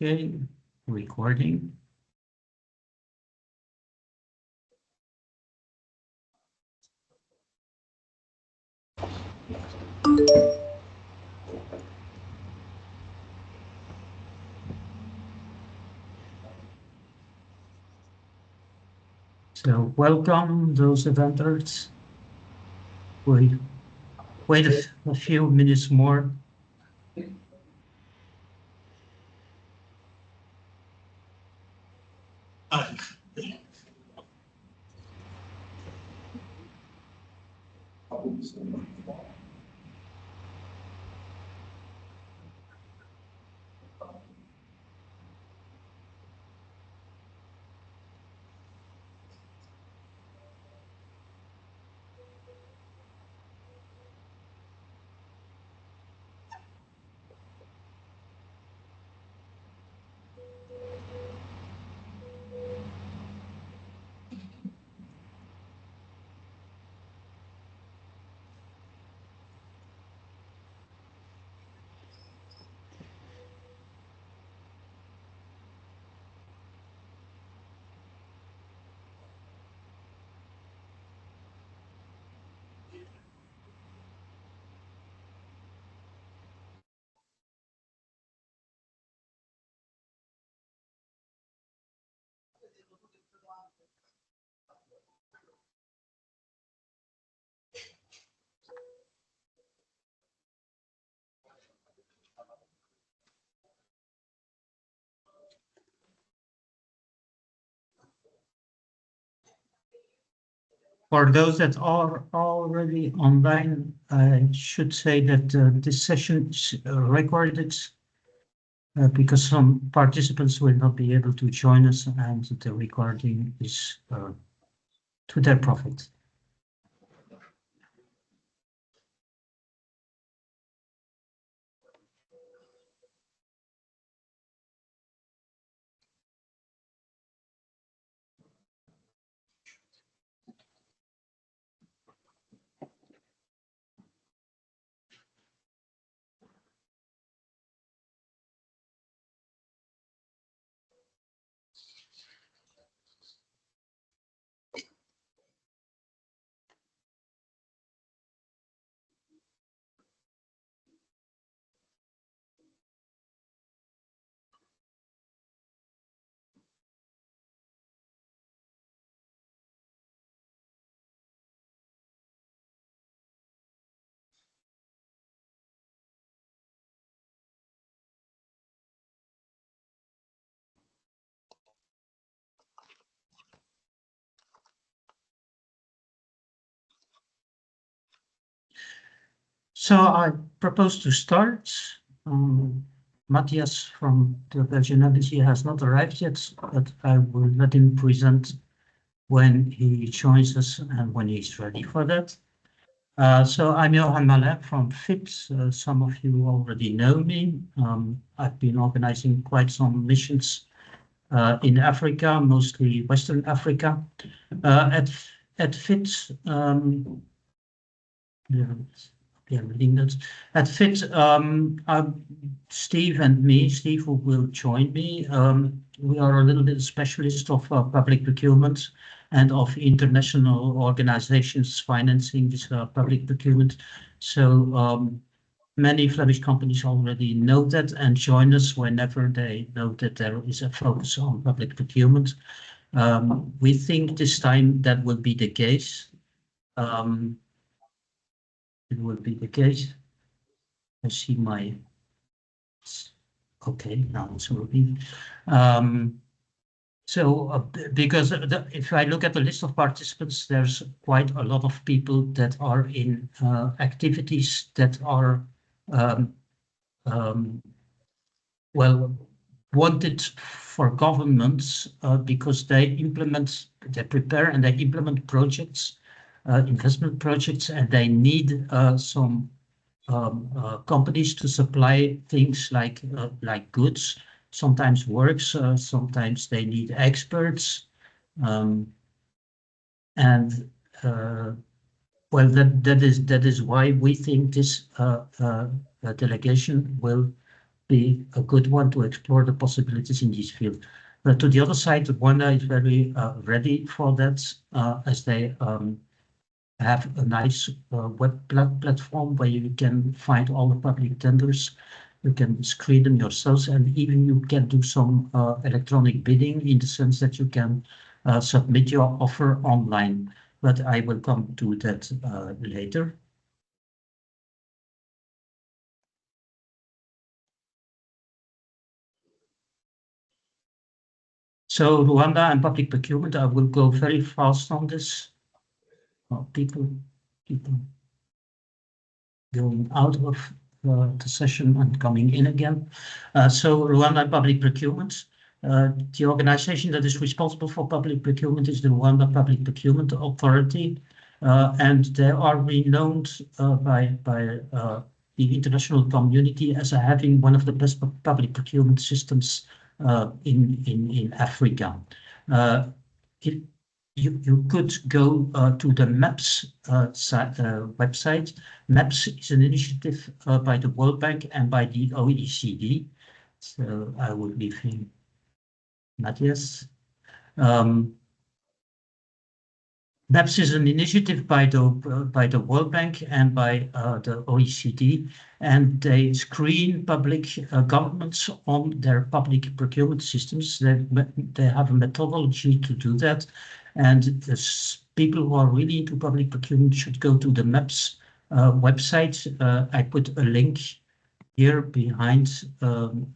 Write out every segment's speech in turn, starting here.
Okay, recording. So welcome those eventers. We wait a few minutes more. For those that are already online, I should say that this session is recorded because some participants will not be able to join us, and the recording is to their profit. So I propose to start. Matthias from the Belgian Embassy has not arrived yet, but I will let him present when he joins us and when he's ready for that. So I'm Johan Malin from FIT. Some of you already know me. I've been organizing quite some missions in Africa, mostly Western Africa. At FIT, reading that. At FIT, Steve and me, Steve who will join me, we are a little bit specialist of public procurement and of international organizations financing this public procurement. So many Flemish companies already know that and join us whenever they know that there is a focus on public procurement. We think this time that will be the case. It will be the case. I see my, okay, now it's working. Because if I look at the list of participants, there's quite a lot of people that are in activities that are, well, wanted for governments because they prepare and they implement projects, investment projects, and they need some companies to supply things like goods, sometimes works, sometimes they need experts, and well, that is why we think this delegation will be a good one to explore the possibilities in this field. But to the other side, Rwanda is very ready for that, as they have a nice web platform where you can find all the public tenders. You can screen them yourselves, and even you can do some electronic bidding in the sense that you can submit your offer online. But I will come to that later. So Rwanda and public procurement, I will go very fast on this. Well, people going out of the session and coming in again. So Rwanda Public Procurement, the organization that is responsible for public procurement is the Rwanda Public Procurement Authority, and they are renowned by the international community as having one of the best public procurement systems in Africa. You could go to the MAPS website. MAPS is an initiative by the World Bank and by the OECD. So I would leave him, Matthias. MAPS is an initiative by the World Bank and by the OECD, and they screen public governments on their public procurement systems. They have a methodology to do that, and people who are really into public procurement should go to the MAPS website. I put a link here behind the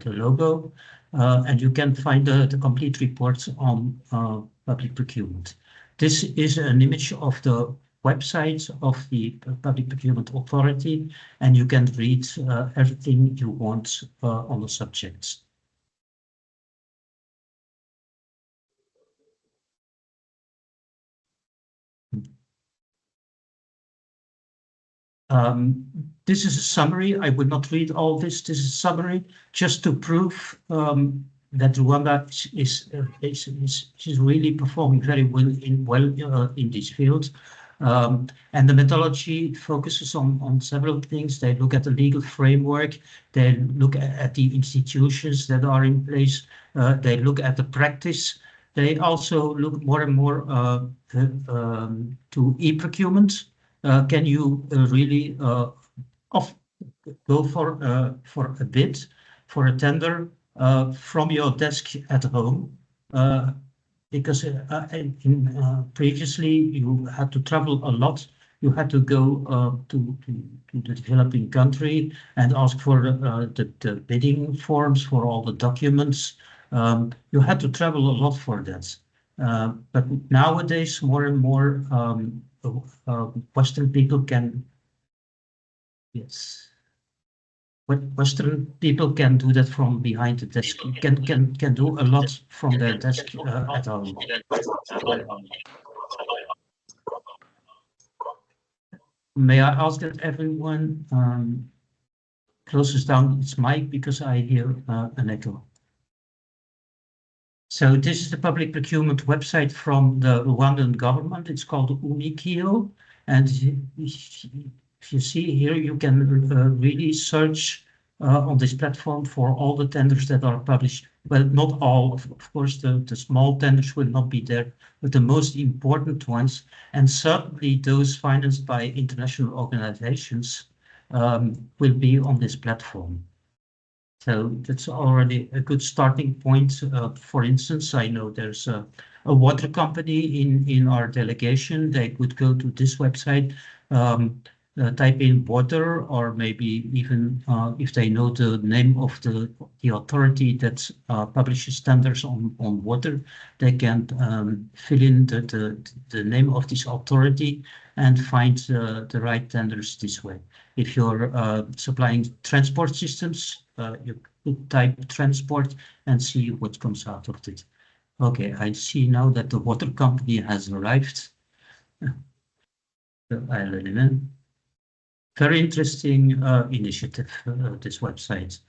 logo, and you can find the complete reports on public procurement. This is an image of the website of the Public Procurement Authority, and you can read everything you want on the subjects. This is a summary. I would not read all this. This is a summary just to prove that Rwanda is really performing very well in this field. And the methodology focuses on several things. They look at the legal framework. They look at the institutions that are in place. They look at the practice. They also look more and more to e-procurement. Can you really go for a bid, for a tender from your desk at home? Because previously you had to travel a lot. You had to go to the developing country and ask for the bidding forms for all the documents. You had to travel a lot for that. But nowadays, more and more Western people can, yes, Western people can do that from behind the desk. Can do a lot from their desk at home. May I ask that everyone closes down its mic because I hear an echo. So this is the public procurement website from the Rwandan government. It's called Unikio, and if you see here, you can really search on this platform for all the tenders that are published. Well, not all, of course, the small tenders will not be there, but the most important ones, and certainly those financed by international organizations will be on this platform. So that's already a good starting point. For instance, I know there's a water company in our delegation. They could go to this website, type in water, or maybe even if they know the name of the authority that publishes standards on water, they can fill in the name of this authority and find the right tenders this way. If you're supplying transport systems, you could type transport and see what comes out of it. Okay, I see now that the water company has arrived. So I'll let him in. Very interesting initiative, this website.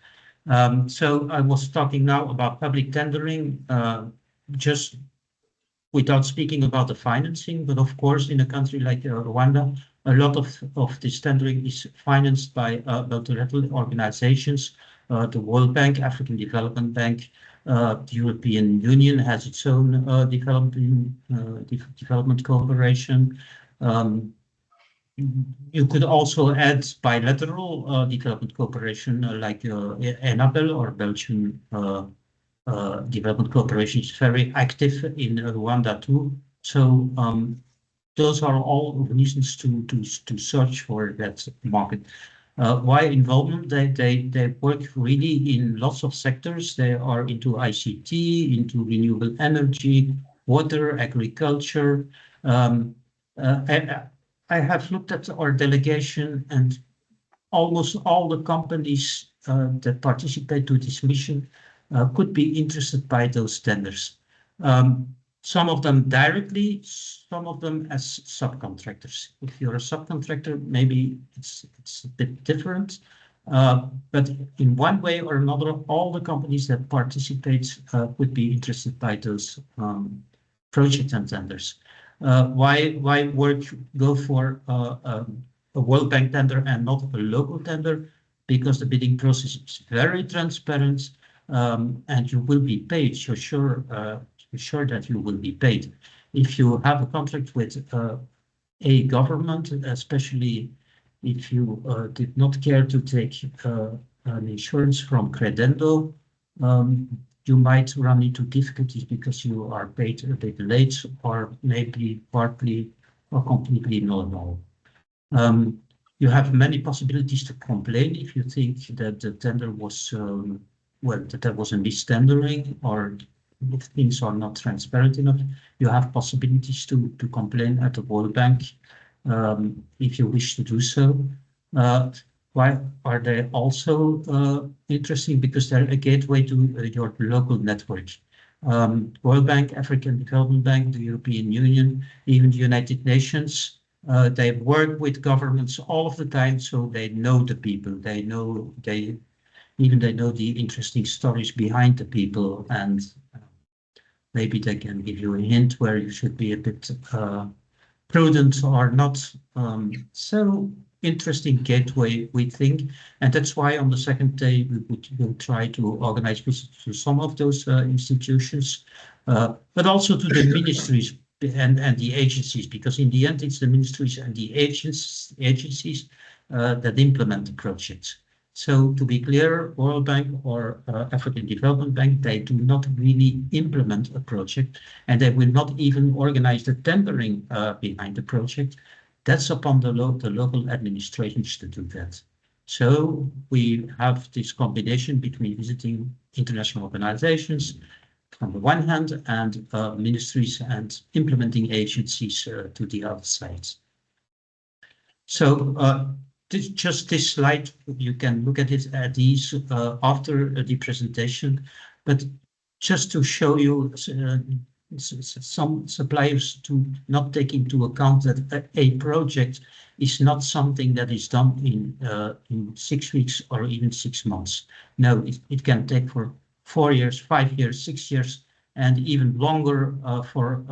So I was talking now about public tendering, just without speaking about the financing, but of course, in a country like Rwanda, A lot of this tendering is financed by multilateral organizations. The World Bank, African Development Bank, the European Union has its own development cooperation. You could also add bilateral development cooperation like ENABEL or Belgian development cooperation is very active in Rwanda too. So those are all reasons to search for that market. Why involvement? They work really in lots of sectors. They are into ICT, into renewable energy, water, agriculture. Um, I have looked at our delegation, and almost all the companies that participate to this mission could be interested by those tenders. Some of them directly, some of them as subcontractors. If you're a subcontractor, maybe it's a bit different. But in one way or another, all the companies that participate would be interested by those projects and tenders. Why go for a World Bank tender and not a local tender? Because the bidding process is very transparent, and you will be paid. You're sure that you will be paid. If you have a contract with a government, especially if you did not care to take an insurance from Credendo, you might run into difficulties because you are paid a bit late, or maybe partly or completely not at all. You have many possibilities to complain if you think that the tender was, that there was a mistendering, or if things are not transparent enough. You have possibilities to complain at the World Bank if you wish to do so. Why are they also interesting? Because they're a gateway to your local network. World Bank, African Development Bank, the European Union, even the United Nations. They work with governments all of the time, so they know the people. They know the interesting stories behind the people, and maybe they can give you a hint where you should be a bit prudent or not. So interesting gateway, we think, and that's why on the second day we'll try to organize visits to some of those institutions, but also to the ministries and the agencies, because in the end it's the ministries and the agencies that implement the projects. So to be clear, World Bank or African Development Bank, they do not really implement a project, and they will not even organize the tendering behind the project. That's upon the local administrations to do that. So we have this combination between visiting international organizations on the one hand, and ministries and implementing agencies to the other side. So just this slide, you can look at it at ease after the presentation, but just to show you some suppliers to not take into account that a project is not something that is done in 6 weeks or even 6 months. No, it can take for 4 years, 5 years, 6 years, and even longer for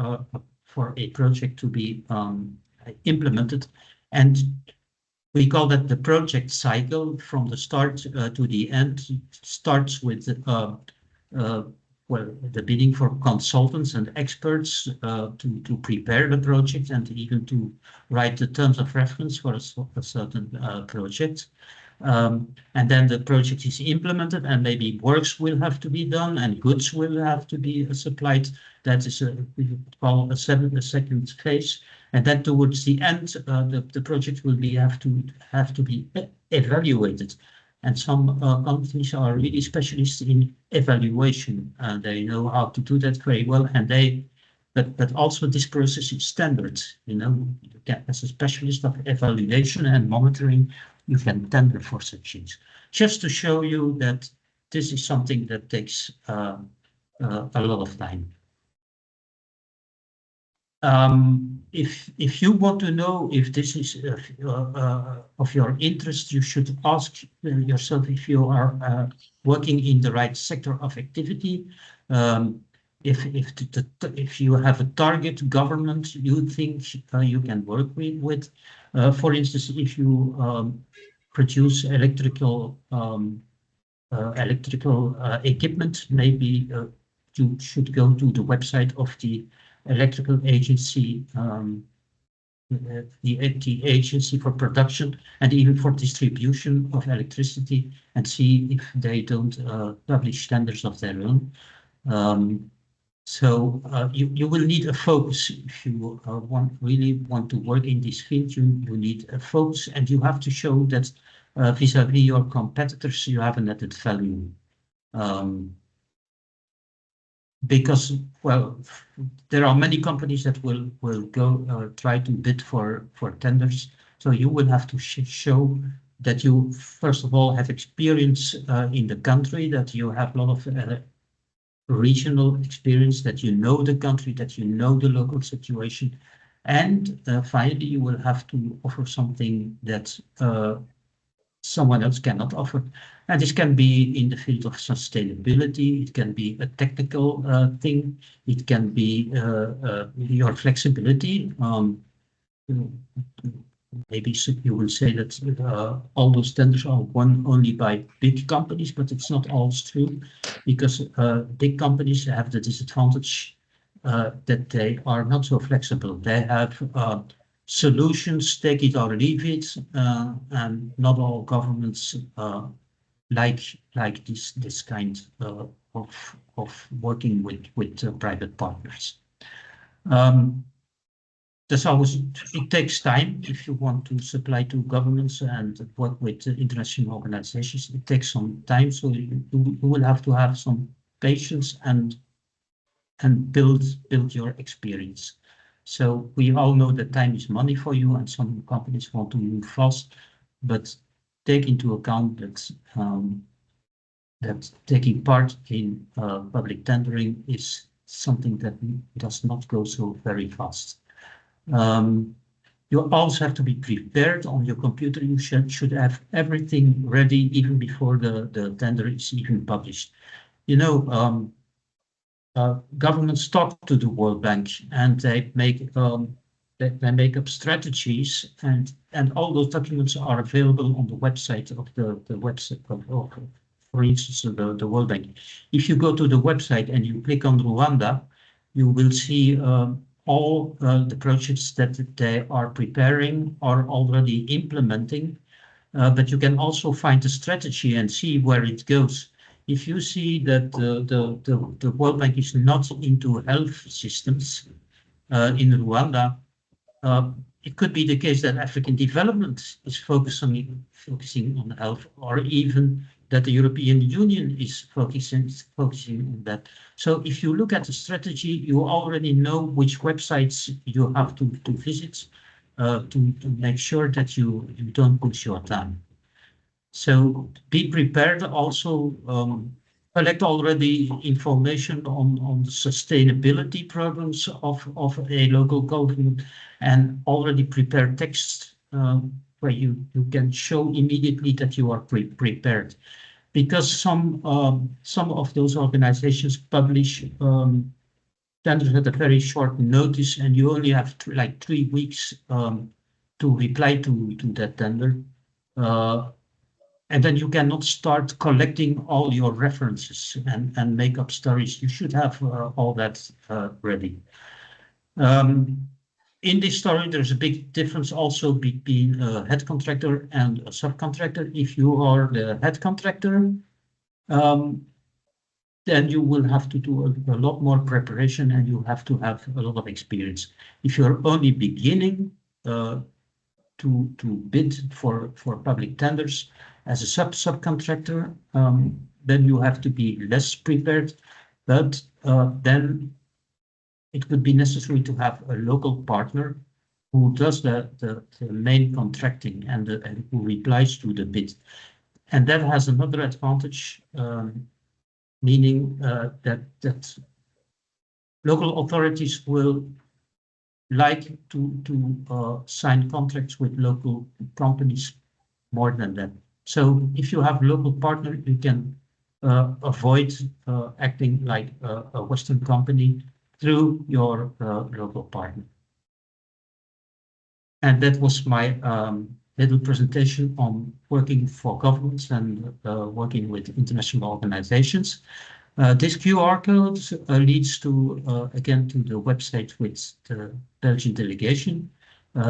a project to be implemented. And we call that the project cycle. From the start to the end. It starts with the bidding for consultants and experts to prepare the project and even to write the terms of reference for a certain project. And then the project is implemented, and maybe works will have to be done and goods will have to be supplied. That is we call a second phase. And then towards the end, the project will have to be evaluated. And some companies are really specialists in evaluation. They know how to do that very well, and but also this process is standard. You know, as a specialist of evaluation and monitoring, you can tender for such things. Just to show you that this is something that takes a lot of time. If you want to know if this is of your interest, you should ask yourself if you are working in the right sector of activity. If you have a target government you think you can work with, For instance, if you produce electrical equipment, maybe you should go to the website of the electrical agency, the agency for production and even for distribution of electricity, and see if they don't publish tenders of their own. So you will need a focus if you really want to work in this field. You need a focus, and you have to show that vis-a-vis your competitors, you have an added value. Because, well, there are many companies that will go try to bid for tenders. So you will have to show that you, first of all, have experience in the country, that you have a lot of regional experience, that you know the country, that you know the local situation. And finally, you will have to offer something that someone else cannot offer. And this can be in the field of sustainability, it can be a technical thing, it can be your flexibility. Maybe you will say that all those tenders are won only by big companies, but it's not always true, because big companies have the disadvantage that they are not so flexible. They have solutions, take it or leave it, and not all governments like this kind of working with private partners. That's always, it takes time if you want to supply to governments and work with international organizations. It takes some time, so you will have to have some patience and build your experience. So we all know that time is money for you, and some companies want to move fast, but take into account that that taking part in public tendering is something that does not go so very fast. You also have to be prepared on your computer. You should have everything ready even before the tender is even published. You know, governments talk to the World Bank, and they make up strategies, and all those documents are available on the website of the website of for instance, the World Bank. If you go to the website and you click on Rwanda, you will see all the projects that they are preparing or already implementing, but you can also find the strategy and see where it goes. If you see that the World Bank is not into health systems in Rwanda, it could be the case that African development is focusing on health, or even that the European Union is focusing on that. So if you look at the strategy, you already know which websites you have to visit to make sure that you don't push your time. So be prepared. Also collect already information on the sustainability programs of a local government, and already prepare texts where you can show immediately that you are prepared. Because some of those organizations publish tenders at a very short notice, and you only have like 3 weeks to reply to that tender. And then you cannot start collecting all your references and make up stories. You should have all that ready. In this story, there's a big difference also between a head contractor and a subcontractor. If you are the head contractor, then you will have to do a lot more preparation, and you have to have a lot of experience. If you're only beginning to bid for public tenders as a subcontractor, then you have to be less prepared, but then it would be necessary to have a local partner who does the main contracting and who replies to the bid. And that has another advantage, meaning that local authorities will like to sign contracts with local companies more than that. So if you have a local partner, you can avoid acting like a Western company through your local partner. And that was my little presentation on working for governments and working with international organizations. This QR code leads to, again, to the website with the Belgian delegation.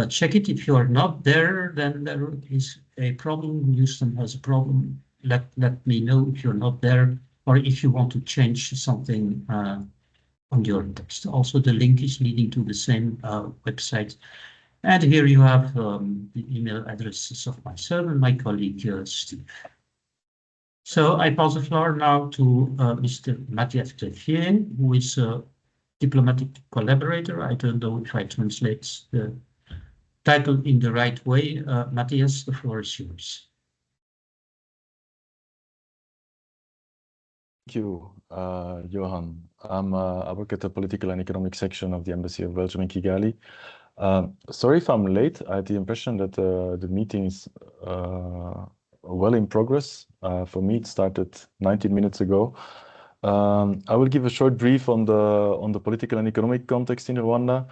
Check it. If you are not there, then there is a problem. Houston has a problem. Let me know if you're not there, or if you want to change something on your text. Also, the link is leading to the same website. And here you have the email addresses of myself and my colleague Steve. So I pass the floor now to Mr. Matthias Clevier, who is a diplomatic collaborator. I don't know if I translate the title in the right way. Matthias, the floor is yours. Thank you, Johan. I work at the political and economic section of the Embassy of Belgium in Kigali. Sorry if I'm late. I had the impression that the meeting is well in progress. For me, it started 19 minutes ago. I will give a short brief on the political and economic context in Rwanda,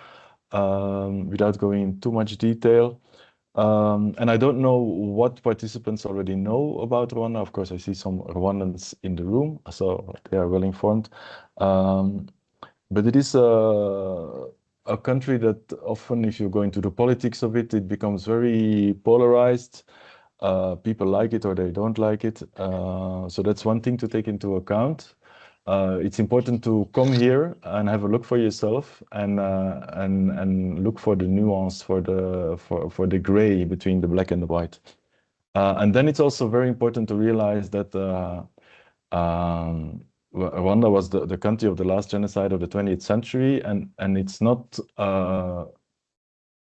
without going into too much detail. And I don't know what participants already know about Rwanda. Of course, I see some Rwandans in the room, so they are well informed. But it is a country that often, if you go into the politics of it, it becomes very polarized. People like it or they don't like it. So that's one thing to take into account. It's important to come here and have a look for yourself and look for the nuance, for the gray between the black and the white. And then it's also very important to realize that Rwanda was the country of the last genocide of the 20th century, and it's not.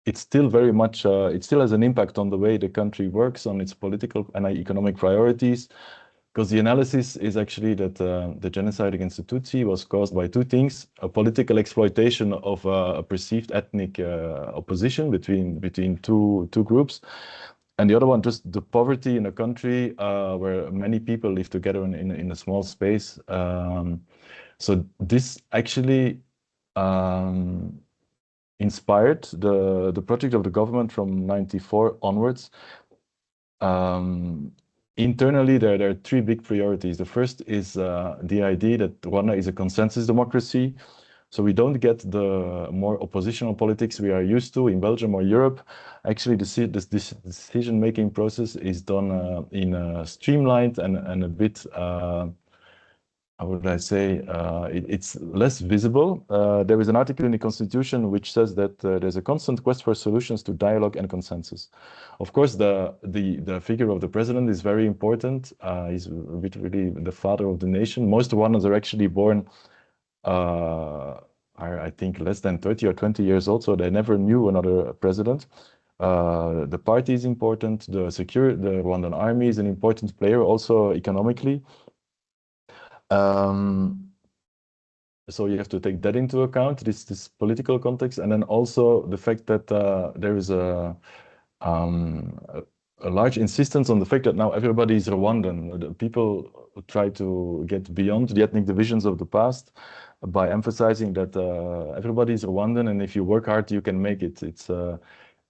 It's still very much. It still has an impact on the way the country works, on its political and economic priorities. Because the analysis is actually that the genocide against the Tutsi was caused by two things: a political exploitation of a perceived ethnic opposition between two groups, and the other one just the poverty in a country where many people live together in a small space. So this actually inspired the project of the government from '94 onwards. Internally, there are three big priorities. The first is the idea that Rwanda is a consensus democracy. So we don't get the more oppositional politics we are used to in Belgium or Europe. Actually, this decision-making process is done in a streamlined and a bit, how would I say, it's less visible. There is an article in the Constitution which says that there's a constant quest for solutions to dialogue and consensus. Of course, the figure of the president is very important. He's really the father of the nation. Most Rwandans are actually born, I think, less than 30 or 20 years old, so they never knew another president. The party is important. The Rwandan army is an important player, also economically. So you have to take that into account, this political context, and then also the fact that there is a large insistence on the fact that now everybody is Rwandan. The people try to get beyond the ethnic divisions of the past by emphasizing that everybody is Rwandan, and if you work hard, you can make it. It's the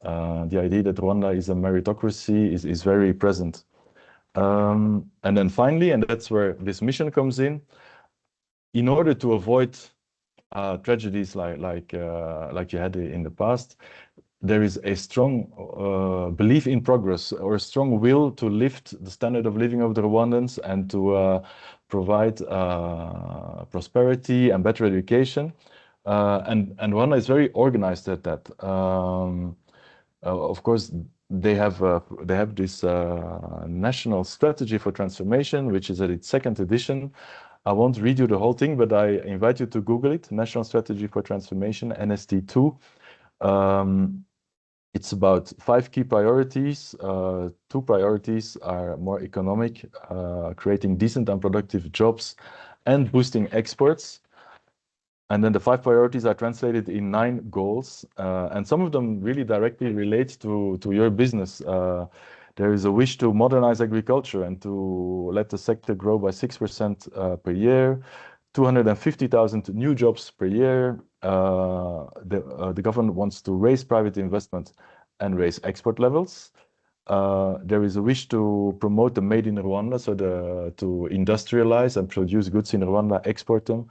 idea that Rwanda is a meritocracy is very present. And then finally, and that's where this mission comes in order to avoid tragedies like you had in the past, there is a strong belief in progress, or a strong will to lift the standard of living of the Rwandans and to provide prosperity and better education. And Rwanda is very organized at that. Of course, they have this national strategy for transformation, which is at its second edition. I won't read you the whole thing, but I invite you to Google it, National Strategy for Transformation, NST2. It's about 5 key priorities. 2 priorities are more economic, creating decent and productive jobs and boosting exports. And then the 5 priorities are translated in 9 goals, and some of them really directly relate to your business. There is a wish to modernize agriculture and to let the sector grow by 6% per year, 250,000 new jobs per year. The government wants to raise private investment and raise export levels. There is a wish to promote the made in Rwanda, so to industrialize and produce goods in Rwanda, export them.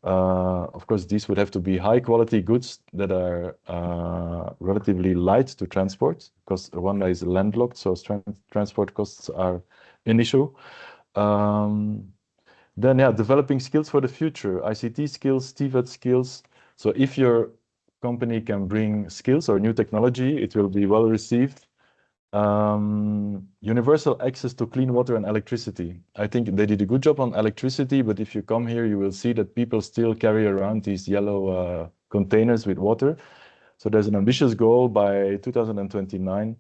Of course, these would have to be high quality goods that are relatively light to transport, because Rwanda is landlocked, so transport costs are an issue. Then, yeah, developing skills for the future, ICT skills, TVET skills. So if your company can bring skills or new technology, it will be well received. Universal access to clean water and electricity. I think they did a good job on electricity, but if you come here, you will see that people still carry around these yellow containers with water. So there's an ambitious goal by 2029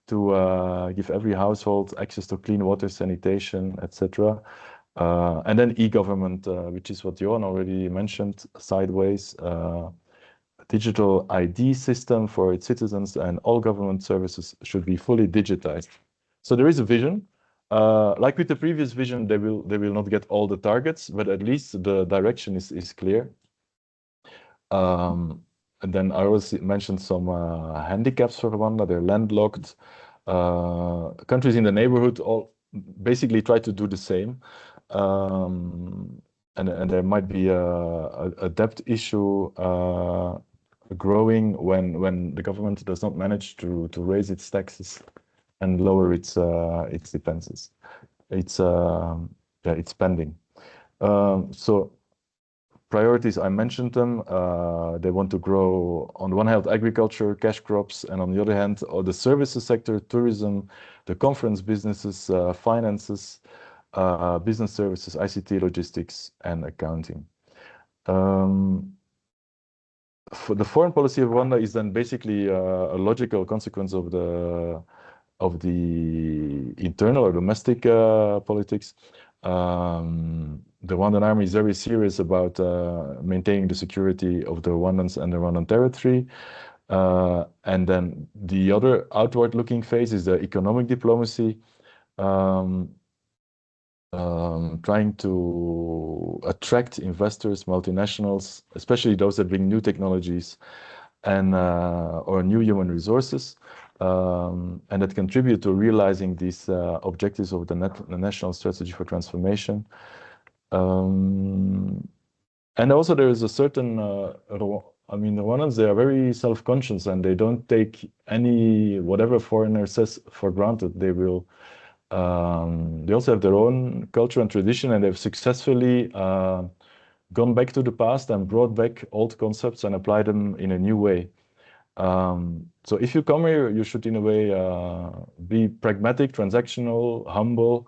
to give every household access to clean water, sanitation, etc. And then e-government, which is what Johan already mentioned, sideways. Digital ID system for its citizens, and all government services should be fully digitized. So there is a vision. Like with the previous vision, they will not get all the targets, but at least the direction is clear. And then I also mentioned some handicaps for Rwanda. They're landlocked. Countries in the neighborhood all basically try to do the same. And there might be a debt issue growing when the government does not manage to raise its taxes and lower its defenses. Its spending. So priorities, I mentioned them. They want to grow on the one hand agriculture, cash crops, and on the other hand, the services sector, tourism, the conference businesses, finances, business services, ICT, logistics, and accounting. For the foreign policy of Rwanda is then basically a logical consequence of the internal or domestic politics. The Rwandan army is very serious about maintaining the security of the Rwandans and the Rwandan territory. And then the other outward-looking phase is the economic diplomacy, trying to attract investors, multinationals, especially those that bring new technologies and or new human resources, and that contribute to realizing these objectives of the National Strategy for Transformation. And also there is a certain, I mean, the Rwandans, they are very self-conscious and they don't take whatever foreigner says for granted. They will, they also have their own culture and tradition, and they've successfully gone back to the past and brought back old concepts and applied them in a new way. So if you come here, you should in a way be pragmatic, transactional, humble,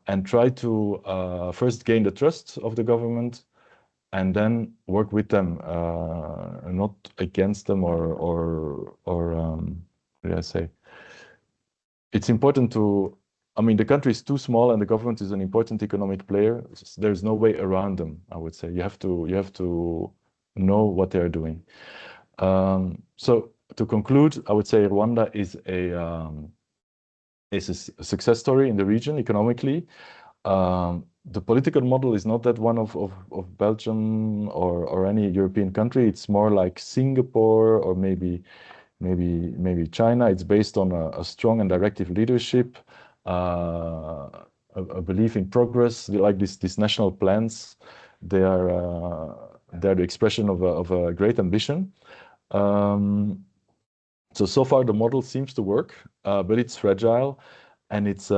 and try to first gain the trust of the government and then work with them, not against them or what do I say? It's important to, I mean, the country is too small and the government is an important economic player. There's no way around them, I would say. You have to know what they're doing. So to conclude, I would say Rwanda is a success story in the region economically. The political model is not that one of Belgium or any European country. It's more like Singapore or maybe China. It's based on a strong and directive leadership, a belief in progress, like these national plans. They're the expression of a great ambition. So far the model seems to work, but it's fragile, and it's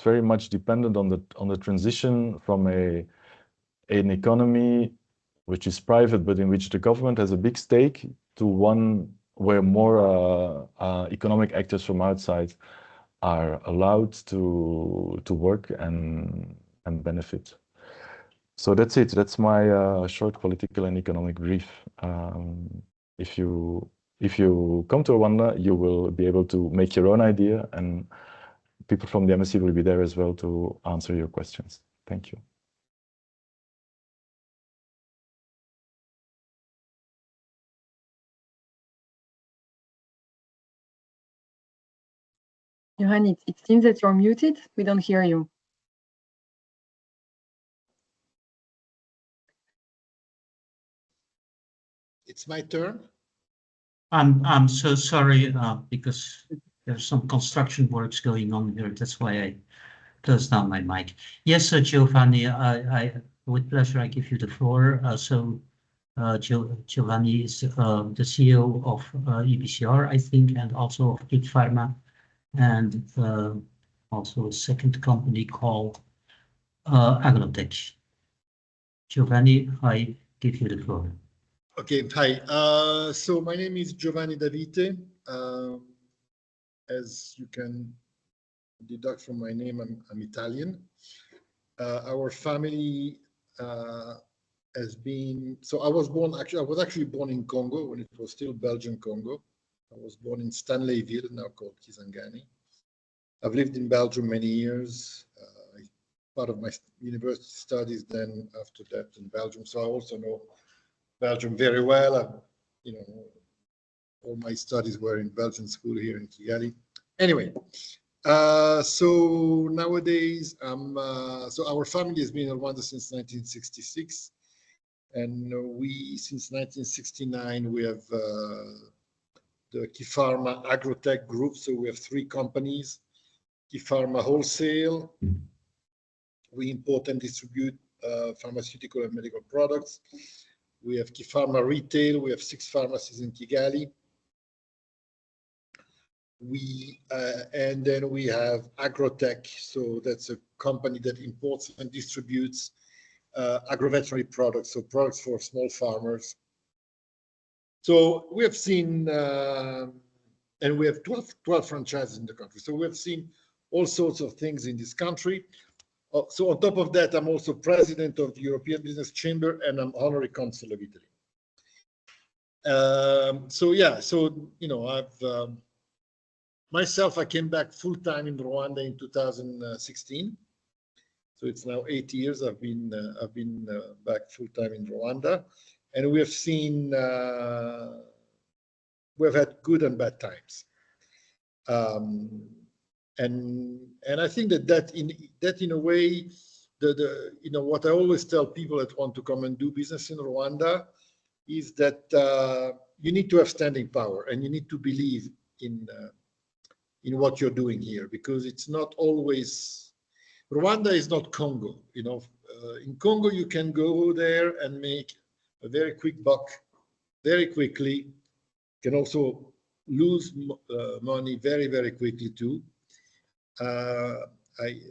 very much dependent on the transition from an economy which is private but in which the government has a big stake to one where more economic actors from outside are allowed to work and benefit. So that's it. That's my short political and economic brief. If you come to Rwanda, you will be able to make your own idea, and people from the embassy will be there as well to answer your questions. Thank you. Johan, it seems that you're muted. We don't hear you. It's my turn. I'm so sorry because there's some construction works going on here. That's why I closed down my mic. Yes, Giovanni, I with pleasure I give you the floor. Giovanni is the CEO of EBCR, I think, and also of Big Pharma, and also a second company called Agrotech. Giovanni, I give you the floor. Okay, hi. So my name is Giovanni Davite. As you can deduct from my name, I'm Italian. Our family has been, so I was actually born in Congo when it was still Belgian Congo. I was born in Stanleyville, now called Kisangani. I've lived in Belgium many years. Part of my university studies then after that in Belgium. So I also know Belgium very well. You know, all my studies were in Belgian school here in Kigali. Anyway, so nowadays, so our family has been in Rwanda since 1966. And since 1969, we have the Kipharma Agrotech Group. So we have 3 companies. Kipharma Wholesale. We import and distribute pharmaceutical and medical products. We have Kipharma Retail. We have 6 pharmacies in Kigali. And then we have Agrotech. So that's a company that imports and distributes agroveterinary products, so products for small farmers. So we have seen, and we have 12 franchises in the country. So we have seen all sorts of things in this country. So on top of that, I'm also president of the European Business Chamber, and I'm honorary consul of Italy. So yeah, so you know, I've myself, I came back full time in Rwanda in 2016. So it's now 8 years I've been back full time in Rwanda, and we have seen we've had good and bad times. And I think that in a way, you know, what I always tell people that want to come and do business in Rwanda is that you need to have standing power, and you need to believe in what you're doing here, because it's not always, Rwanda is not Congo. You know, in Congo you can go there and make a very quick buck very quickly. You can also lose money very, very quickly too.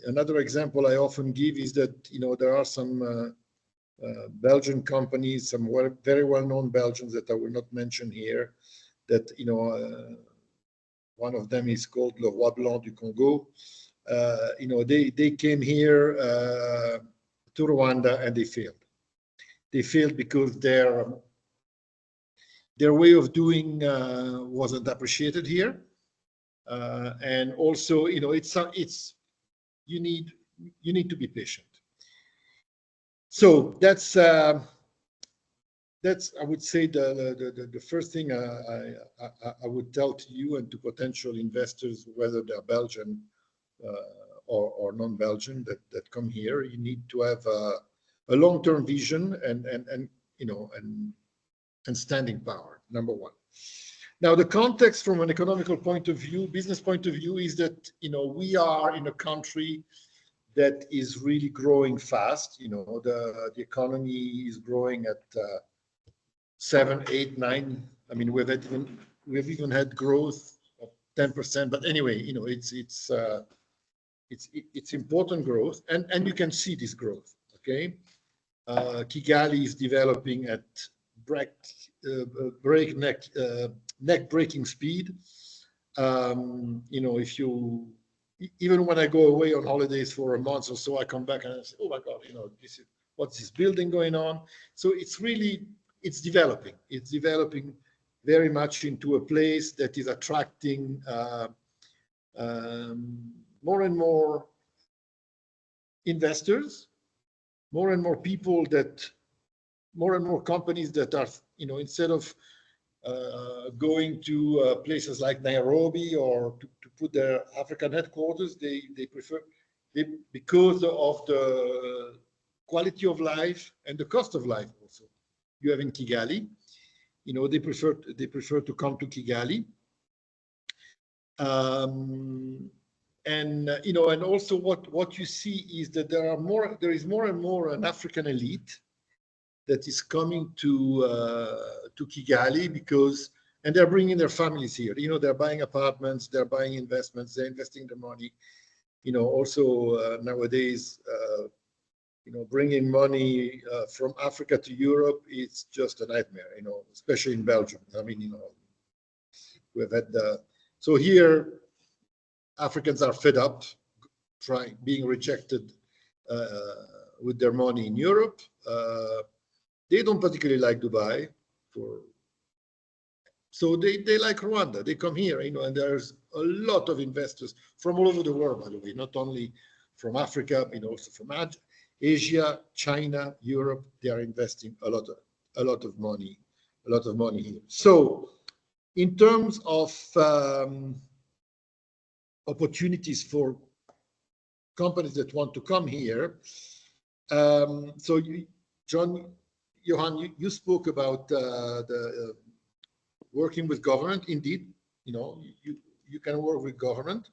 Another example I often give is that, you know, there are some Belgian companies, some very well-known Belgians that I will not mention here, that, you know, one of them is called Le Roi Blanc du Congo. You know, they came here to Rwanda and they failed. They failed because their way of doing wasn't appreciated here. And also, you know, you need to be patient. So that's I would say the first thing I would tell to you and to potential investors, whether they're Belgian or non-Belgian that come here. You need to have a long-term vision and you know and standing power. Number one. Now, the context from an economical point of view, business point of view, is that, you know, we are in a country that is really growing fast. You know, the economy is growing at 7, 8, 9. I mean, we've even had growth of 10%. But anyway, you know, it's important growth, and you can see this growth. Okay, Kigali is developing at neck-breaking speed. You know, even when I go away on holidays for a month or so, I come back and I say, oh my God, you know, what's this building going on? So it's developing. It's developing very much into a place that is attracting more and more investors, more and more people more and more companies that are, you know, instead of going to places like Nairobi or to put their African headquarters, they prefer, because of the quality of life and the cost of life also you have in Kigali. you know, they prefer to come to Kigali. And you know, and also what you see is that there is more and more an African elite that is coming to Kigali because, and they're bringing their families here. You know, they're buying apartments, they're buying investments, they're investing their money. You know, also nowadays, you know, bringing money from Africa to Europe, it's just a nightmare. You know, especially in Belgium. I mean, you know, we've had so here, Africans are fed up, being rejected with their money in Europe. They don't particularly like Dubai, so they like Rwanda. They come here, you know, and there's a lot of investors from all over the world, by the way, not only from Africa, but also from Asia, China, Europe. They are investing a lot of money here. So, in terms of opportunities for companies that want to come here, so Johan, you spoke about the working with government. Indeed, you know, you can work with government.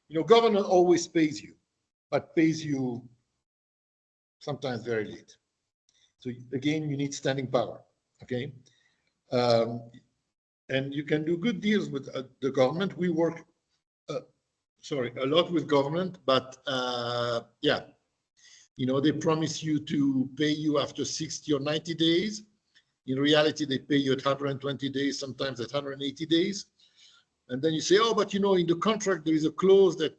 You know, government always pays you, but pays you sometimes very late. So again, you need standing power. Okay, and you can do good deals with the government. We work, a lot with government, but yeah. You know, they promise you to pay you after 60 or 90 days. In reality, they pay you at 120 days, sometimes at 180 days. And then you say, oh, but you know, in the contract, there is a clause that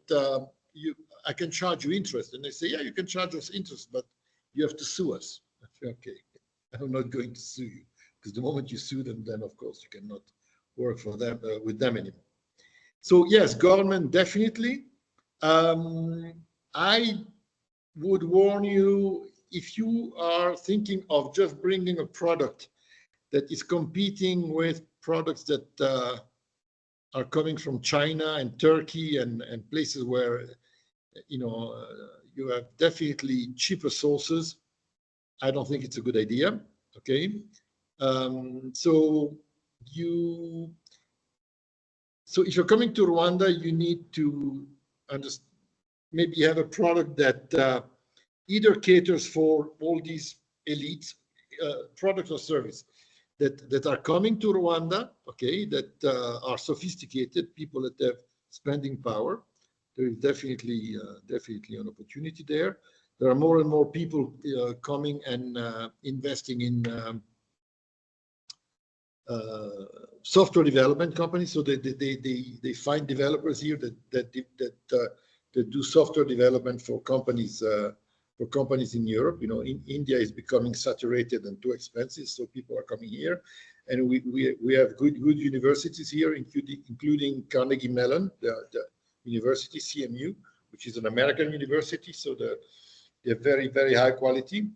I can charge you interest. And they say, yeah, you can charge us interest, but you have to sue us. I say, okay, I'm not going to sue you. Because the moment you sue them, then of course you cannot work for them with them anymore. So yes, government definitely. I would warn you, if you are thinking of just bringing a product that is competing with products that are coming from China and Turkey and places where, you know, you have definitely cheaper sources, I don't think it's a good idea. Okay, so if you're coming to Rwanda, you need to understand. Maybe you have a product that either caters for all these elites, product or service that are coming to Rwanda, okay, that are sophisticated, people that have spending power. There is definitely an opportunity there. There are more and more people coming and investing in software development companies. So they find developers here that do software development for companies in Europe. You know, India is becoming saturated and too expensive, so people are coming here, and we have good universities here, including Carnegie Mellon, the university, CMU, which is an American university, so they're very high quality.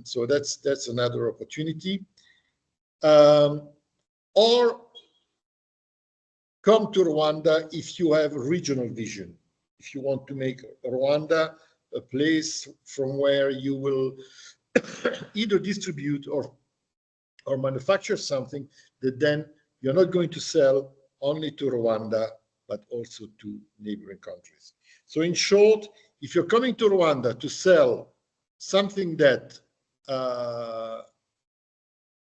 So that's another opportunity. Or come to Rwanda if you have a regional vision. If you want to make Rwanda a place from where you will either distribute or manufacture something that then you're not going to sell only to Rwanda, but also to neighboring countries. So in short, if you're coming to Rwanda to sell something that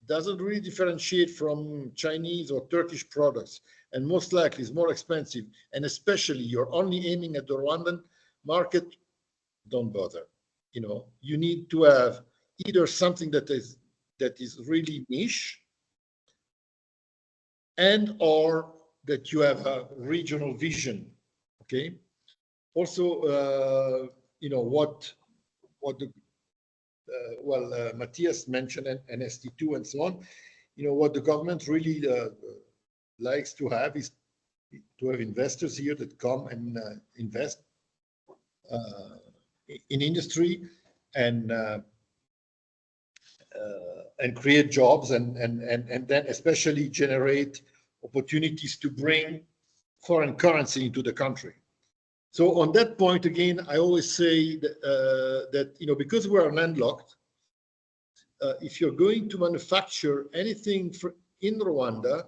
doesn't really differentiate from Chinese or Turkish products, and most likely is more expensive, and especially you're only aiming at the Rwandan market, don't bother. You know, you need to have either something that is really niche, and or that you have a regional vision. Okay. Also, you know what the Matthias mentioned, and ST2 and so on. You know, what the government really likes to have is to have investors here that come and invest in industry and create jobs and then especially generate opportunities to bring foreign currency into the country. So on that point, again, I always say that you know, because we're landlocked, if you're going to manufacture anything in Rwanda,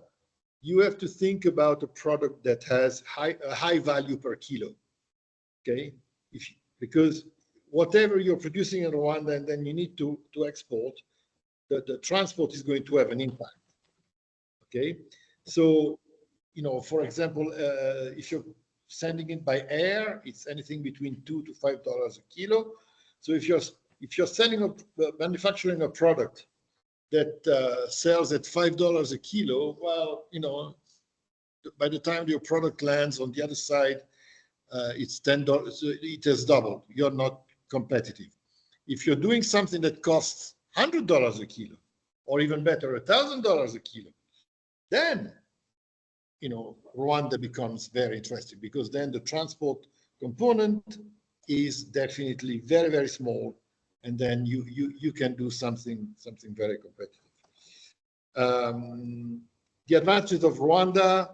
you have to think about a product that has a high value per kilo, okay? Because whatever you're producing in Rwanda and then you need to export, the transport is going to have an impact, okay? So, you know, for example, if you're sending it by air, it's anything between $2 to $5 a kilo. So if you're manufacturing a product that sells at $5 a kilo, well, you know, by the time your product lands on the other side, it's $10. So it has doubled. You're not competitive. If you're doing something that costs $100 a kilo, or even better, $1,000 a kilo, then, you know, Rwanda becomes very interesting, because then the transport component is definitely very, very small, and then you can do something very competitive. The advantages of Rwanda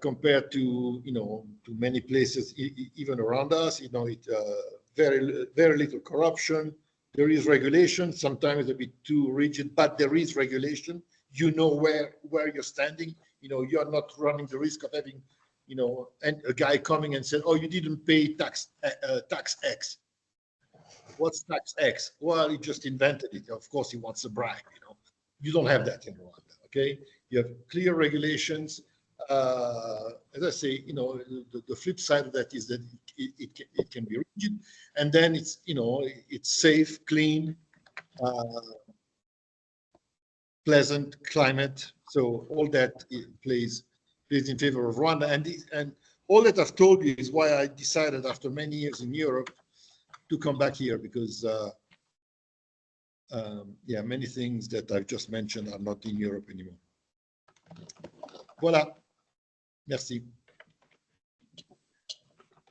compared to, you know, to many places even around us, you know, very little corruption. There is regulation, sometimes a bit too rigid, but there is regulation. You know where you're standing. You know, you're not running the risk of having, you know, a guy coming and said, "Oh, you didn't pay tax X." What's tax X? Well, he just invented it. Of course, he wants a bribe. You know, you don't have that in Rwanda. Okay, you have clear regulations. As I say, you know, the flip side of that is that it can be rigid, and then it's, you know, it's safe, clean, pleasant climate. So all that plays in favor of Rwanda, and all that I've told you is why I decided after many years in Europe to come back here, because yeah, many things that I've just mentioned are not in Europe anymore. Voilà. Merci.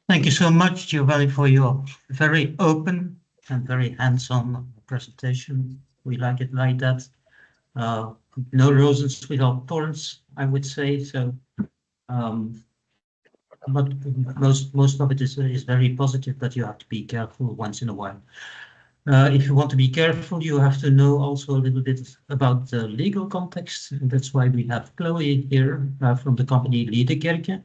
Thank you so much, Giovanni, for your very open and very hands-on presentation. We like it like that. No roses without thorns, I would say. So, but most of it is very positive, but you have to be careful once in a while. If you want to be careful, you have to know also a little bit about the legal context. And that's why we have Chloe here from the company Liedekerke.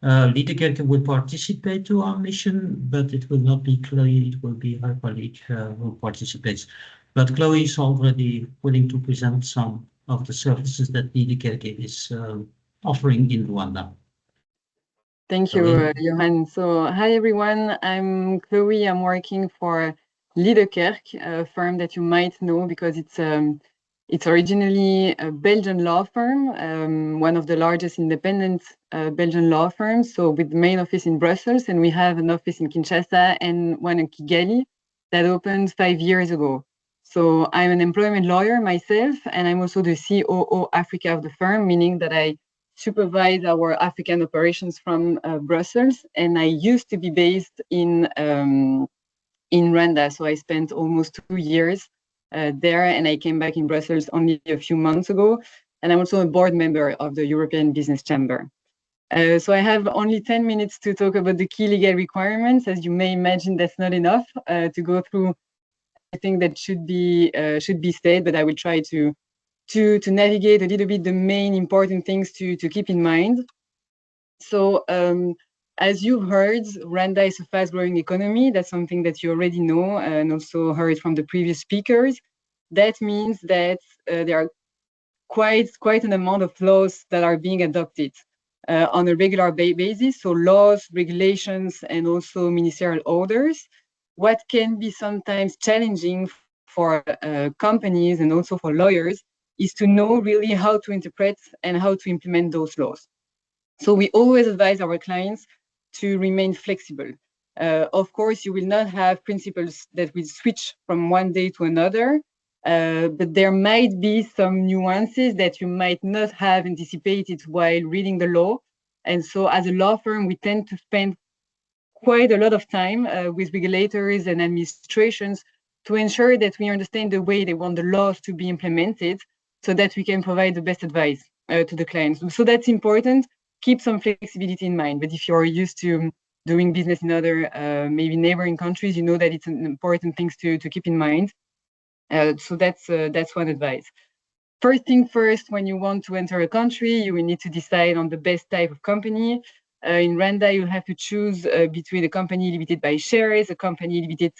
Liedekerke will participate to our mission, but it will not be Chloe, it will be her colleague who participates. But Chloe is already willing to present some of the services that Liedekerke is offering in Rwanda. Thank you, Johan. So, hi everyone, I'm Chloe. I'm working for Liedekerke, a firm that you might know because it's originally a Belgian law firm, one of the largest independent Belgian law firms. So, with the main office in Brussels, and we have an office in Kinshasa and one in Kigali that opened 5 years ago. So, I'm an employment lawyer myself, and I'm also the COO Africa of the firm, meaning that I supervise our African operations from Brussels, and I used to be based in Rwanda. So I spent almost 2 years there, and I came back in Brussels only a few months ago. And I'm also a board member of the European Business Chamber. So I have only 10 minutes to talk about the key legal requirements. As you may imagine, that's not enough to go through everything that should be said, but I will try to navigate a little bit the main important things to keep in mind. So as you've heard, Rwanda is a fast-growing economy. That's something that you already know and also heard from the previous speakers. That means that there are quite an amount of laws that are being adopted on a regular basis. So laws, regulations, and also ministerial orders. What can be sometimes challenging for companies and also for lawyers is to know really how to interpret and how to implement those laws. So we always advise our clients to remain flexible. Of course, you will not have principles that will switch from one day to another, but there might be some nuances that you might not have anticipated while reading the law. And so as a law firm, we tend to spend quite a lot of time with regulators and administrations to ensure that we understand the way they want the laws to be implemented, so that we can provide the best advice to the clients. So that's important. Keep some flexibility in mind. But if you're used to doing business in other, maybe neighboring countries, you know that it's an important thing to keep in mind. So that's one advice. first thing first, when you want to enter a country, you will need to decide on the best type of company. In Rwanda, you have to choose between a company limited by shares, a company limited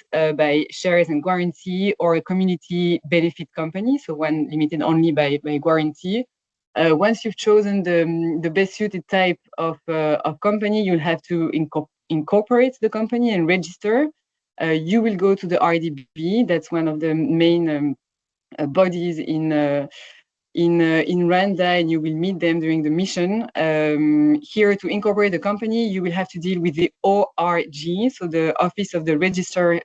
by shares and guarantee, or a community benefit company, so one limited only by guarantee. Once you've chosen the best suited type of company, you'll have to incorporate the company and register. You will go to the RDB. That's one of the main bodies in Rwanda, and you will meet them during the mission. Here, to incorporate the company, you will have to deal with the ORG, so the Office of the Registrar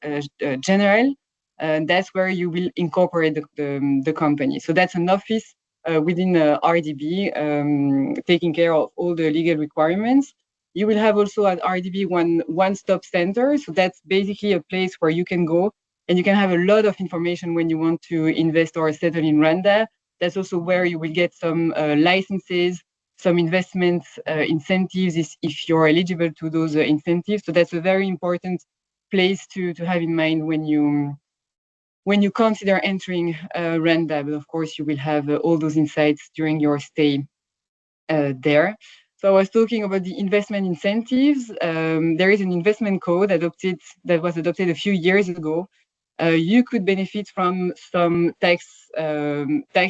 General. That's where you will incorporate the company. So that's an office within RDB, taking care of all the legal requirements. You will have also at RDB one-stop center. So that's basically a place where you can go and you can have a lot of information when you want to invest or settle in Rwanda. That's also where you will get some licenses, some investment incentives if you're eligible to those incentives. So that's a very important place to have in mind when you consider entering Rwanda. But of course, you will have all those insights during your stay there. So I was talking about the investment incentives. There is an investment code that was adopted a few years ago. You could benefit from some tax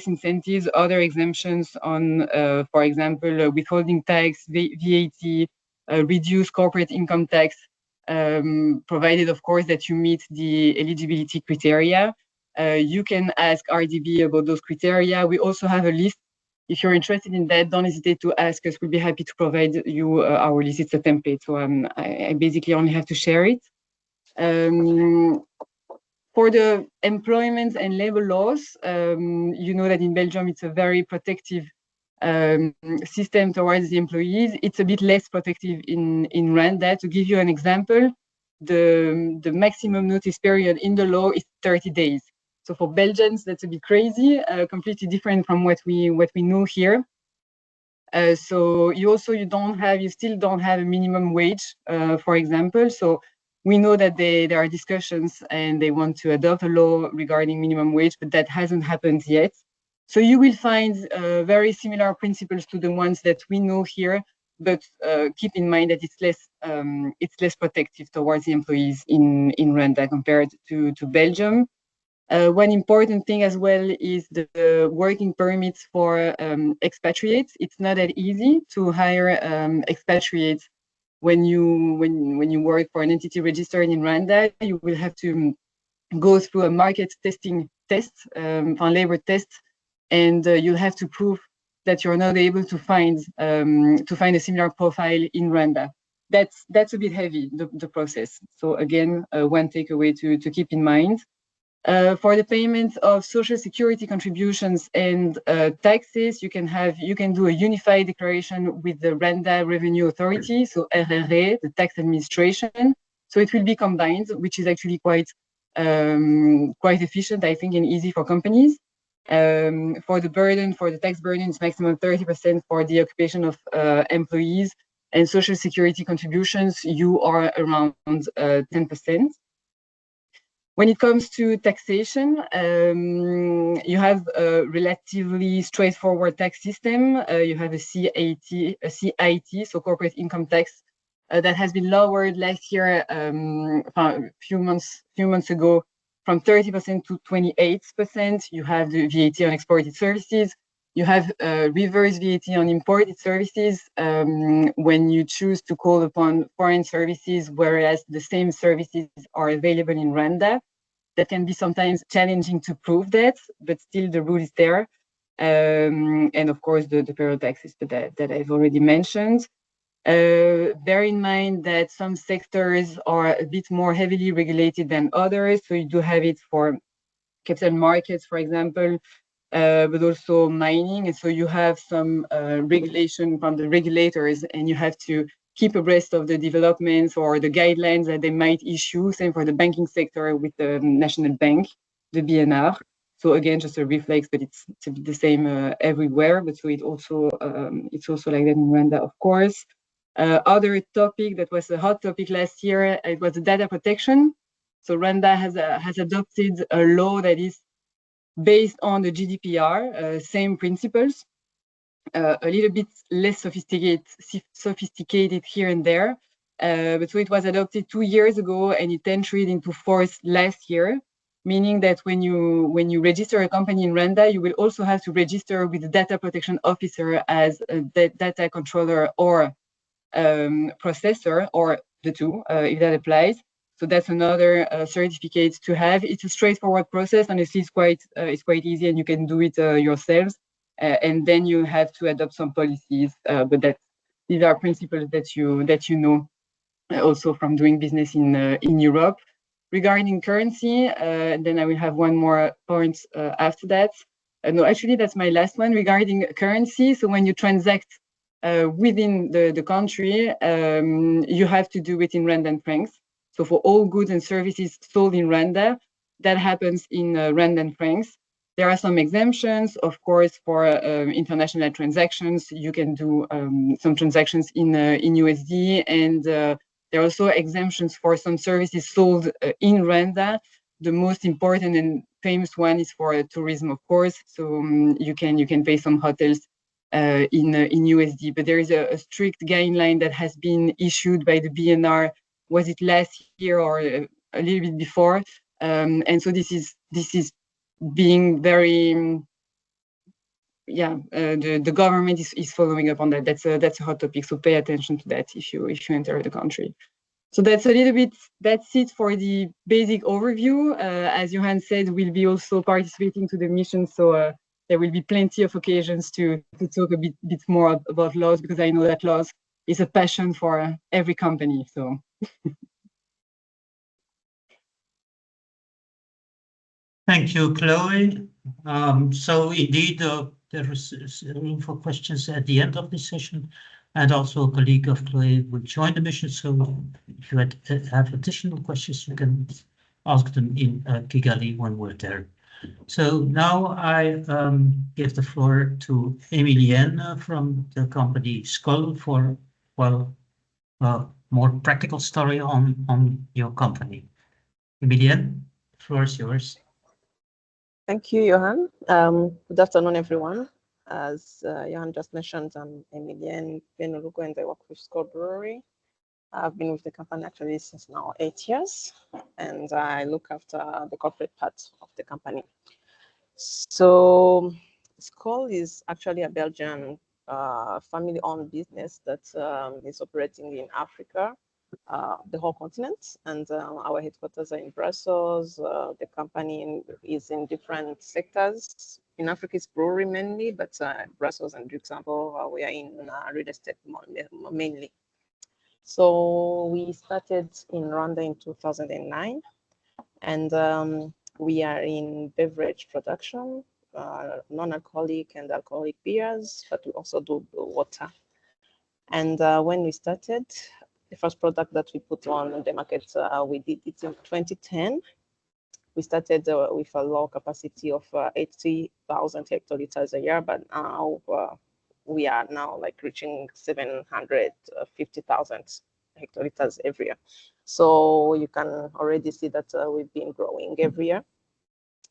incentives, other exemptions on, for example, withholding tax, VAT, reduced corporate income tax, provided, of course, that you meet the eligibility criteria. You can ask RDB about those criteria. We also have a list. If you're interested in that, don't hesitate to ask us. We'll be happy to provide you our list. It's a template, so I basically only have to share it. For the employment and labor laws, you know that in Belgium, it's a very protective system towards the employees. It's a bit less protective in Rwanda. To give you an example, the maximum notice period in the law is 30 days. So for Belgians, that's a bit crazy, completely different from what we know here. So you still don't have a minimum wage, for example. So we know that there are discussions and they want to adopt a law regarding minimum wage, but that hasn't happened yet. So you will find very similar principles to the ones that we know here, but keep in mind that it's less protective towards the employees in Rwanda compared to Belgium. One important thing as well is the working permits for expatriates. It's not that easy to hire expatriates when you work for an entity registered in Rwanda. You will have to go through a market testing test, labor test, and you'll have to prove that you're not able to find a similar profile in Rwanda. That's a bit heavy, the process. So again, one takeaway to keep in mind. For the payment of social security contributions and taxes, you can do a unified declaration with the Rwanda Revenue Authority, so RRA, the tax administration. So it will be combined, which is actually quite efficient, I think, and easy for companies. For the tax burden, it's maximum 30% for the occupation of employees, and social security contributions, you are around 10%. When it comes to taxation, you have a relatively straightforward tax system. You have a CIT, so corporate income tax, that has been lowered last year, a few months ago, from 30% to 28%. You have the VAT on exported services. You have reverse VAT on imported services when you choose to call upon foreign services, whereas the same services are available in Rwanda. That can be sometimes challenging to prove that, but still the rule is there. And of course, the payroll taxes that I've already mentioned. Bear in mind that some sectors are a bit more heavily regulated than others. So you do have it for capital markets, for example, but also mining. And so you have some regulation from the regulators, and you have to keep abreast of the developments or the guidelines that they might issue. Same for the banking sector with the National Bank, the BNR. So again, just a reflex, but it's the same everywhere. But so it's also like that in Rwanda, of course. Other topic that was a hot topic last year, it was the data protection. So Rwanda has adopted a law that is based on the GDPR, same principles, a little bit less sophisticated here and there. But so it was adopted 2 years ago and it entered into force last year, meaning that when you register a company in Rwanda, you will also have to register with the data protection officer as a data controller or processor, or the two, if that applies. So that's another certificate to have. It's a straightforward process. Honestly, it's quite easy, and you can do it yourselves. And then you have to adopt some policies, but these are principles that you know also from doing business in Europe. Regarding currency, then I will have one more point after that. No, actually, that's my last one regarding currency. So when you transact within the country, you have to do it in Rwandan francs. So for all goods and services sold in Rwanda, that happens in Rwandan francs. There are some exemptions, of course, for international transactions. You can do some transactions in USD, and there are also exemptions for some services sold in Rwanda. The most important and famous one is for tourism, of course. So you can pay some hotels in USD, but there is a strict guideline that has been issued by the BNR. Was it last year or a little bit before? And so this is being very the government is following up on that. That's a hot topic, so pay attention to that if you enter the country. So that's it for the basic overview. As Johan said, we'll be also participating to the mission, so there will be plenty of occasions to talk a bit more about laws, because I know that laws is a passion for every company. So. Thank you, Chloe. So indeed, there is room for questions at the end of this session, and also a colleague of Chloe will join the mission. So if you have additional questions, you can ask them in Kigali when we're there. So now I give the floor to Emilienne from the company Skoll for, well, more practical story on your company. Emilienne, the floor is yours. Thank you, Johan. Good afternoon, everyone. As Johan just mentioned, I'm Emilienne Benurugo and I work with Skoll Brewery. I've been with the company actually since now 8 years, and I look after the corporate part of the company. So Skoll is actually a Belgian family-owned business that is operating in Africa, the whole continent, and our headquarters are in Brussels. The company is in different sectors. In Africa, it's brewery mainly, but Brussels and Luxembourg, we are in real estate mainly. So we started in Rwanda in 2009, and we are in beverage production, non-alcoholic and alcoholic beers, but we also do water. And when we started, the first product that we put on the market, we did it in 2010. We started with a low capacity of 80,000 hectoliters a year, but now we are now like reaching 750,000 hectoliters every year. So you can already see that we've been growing every year.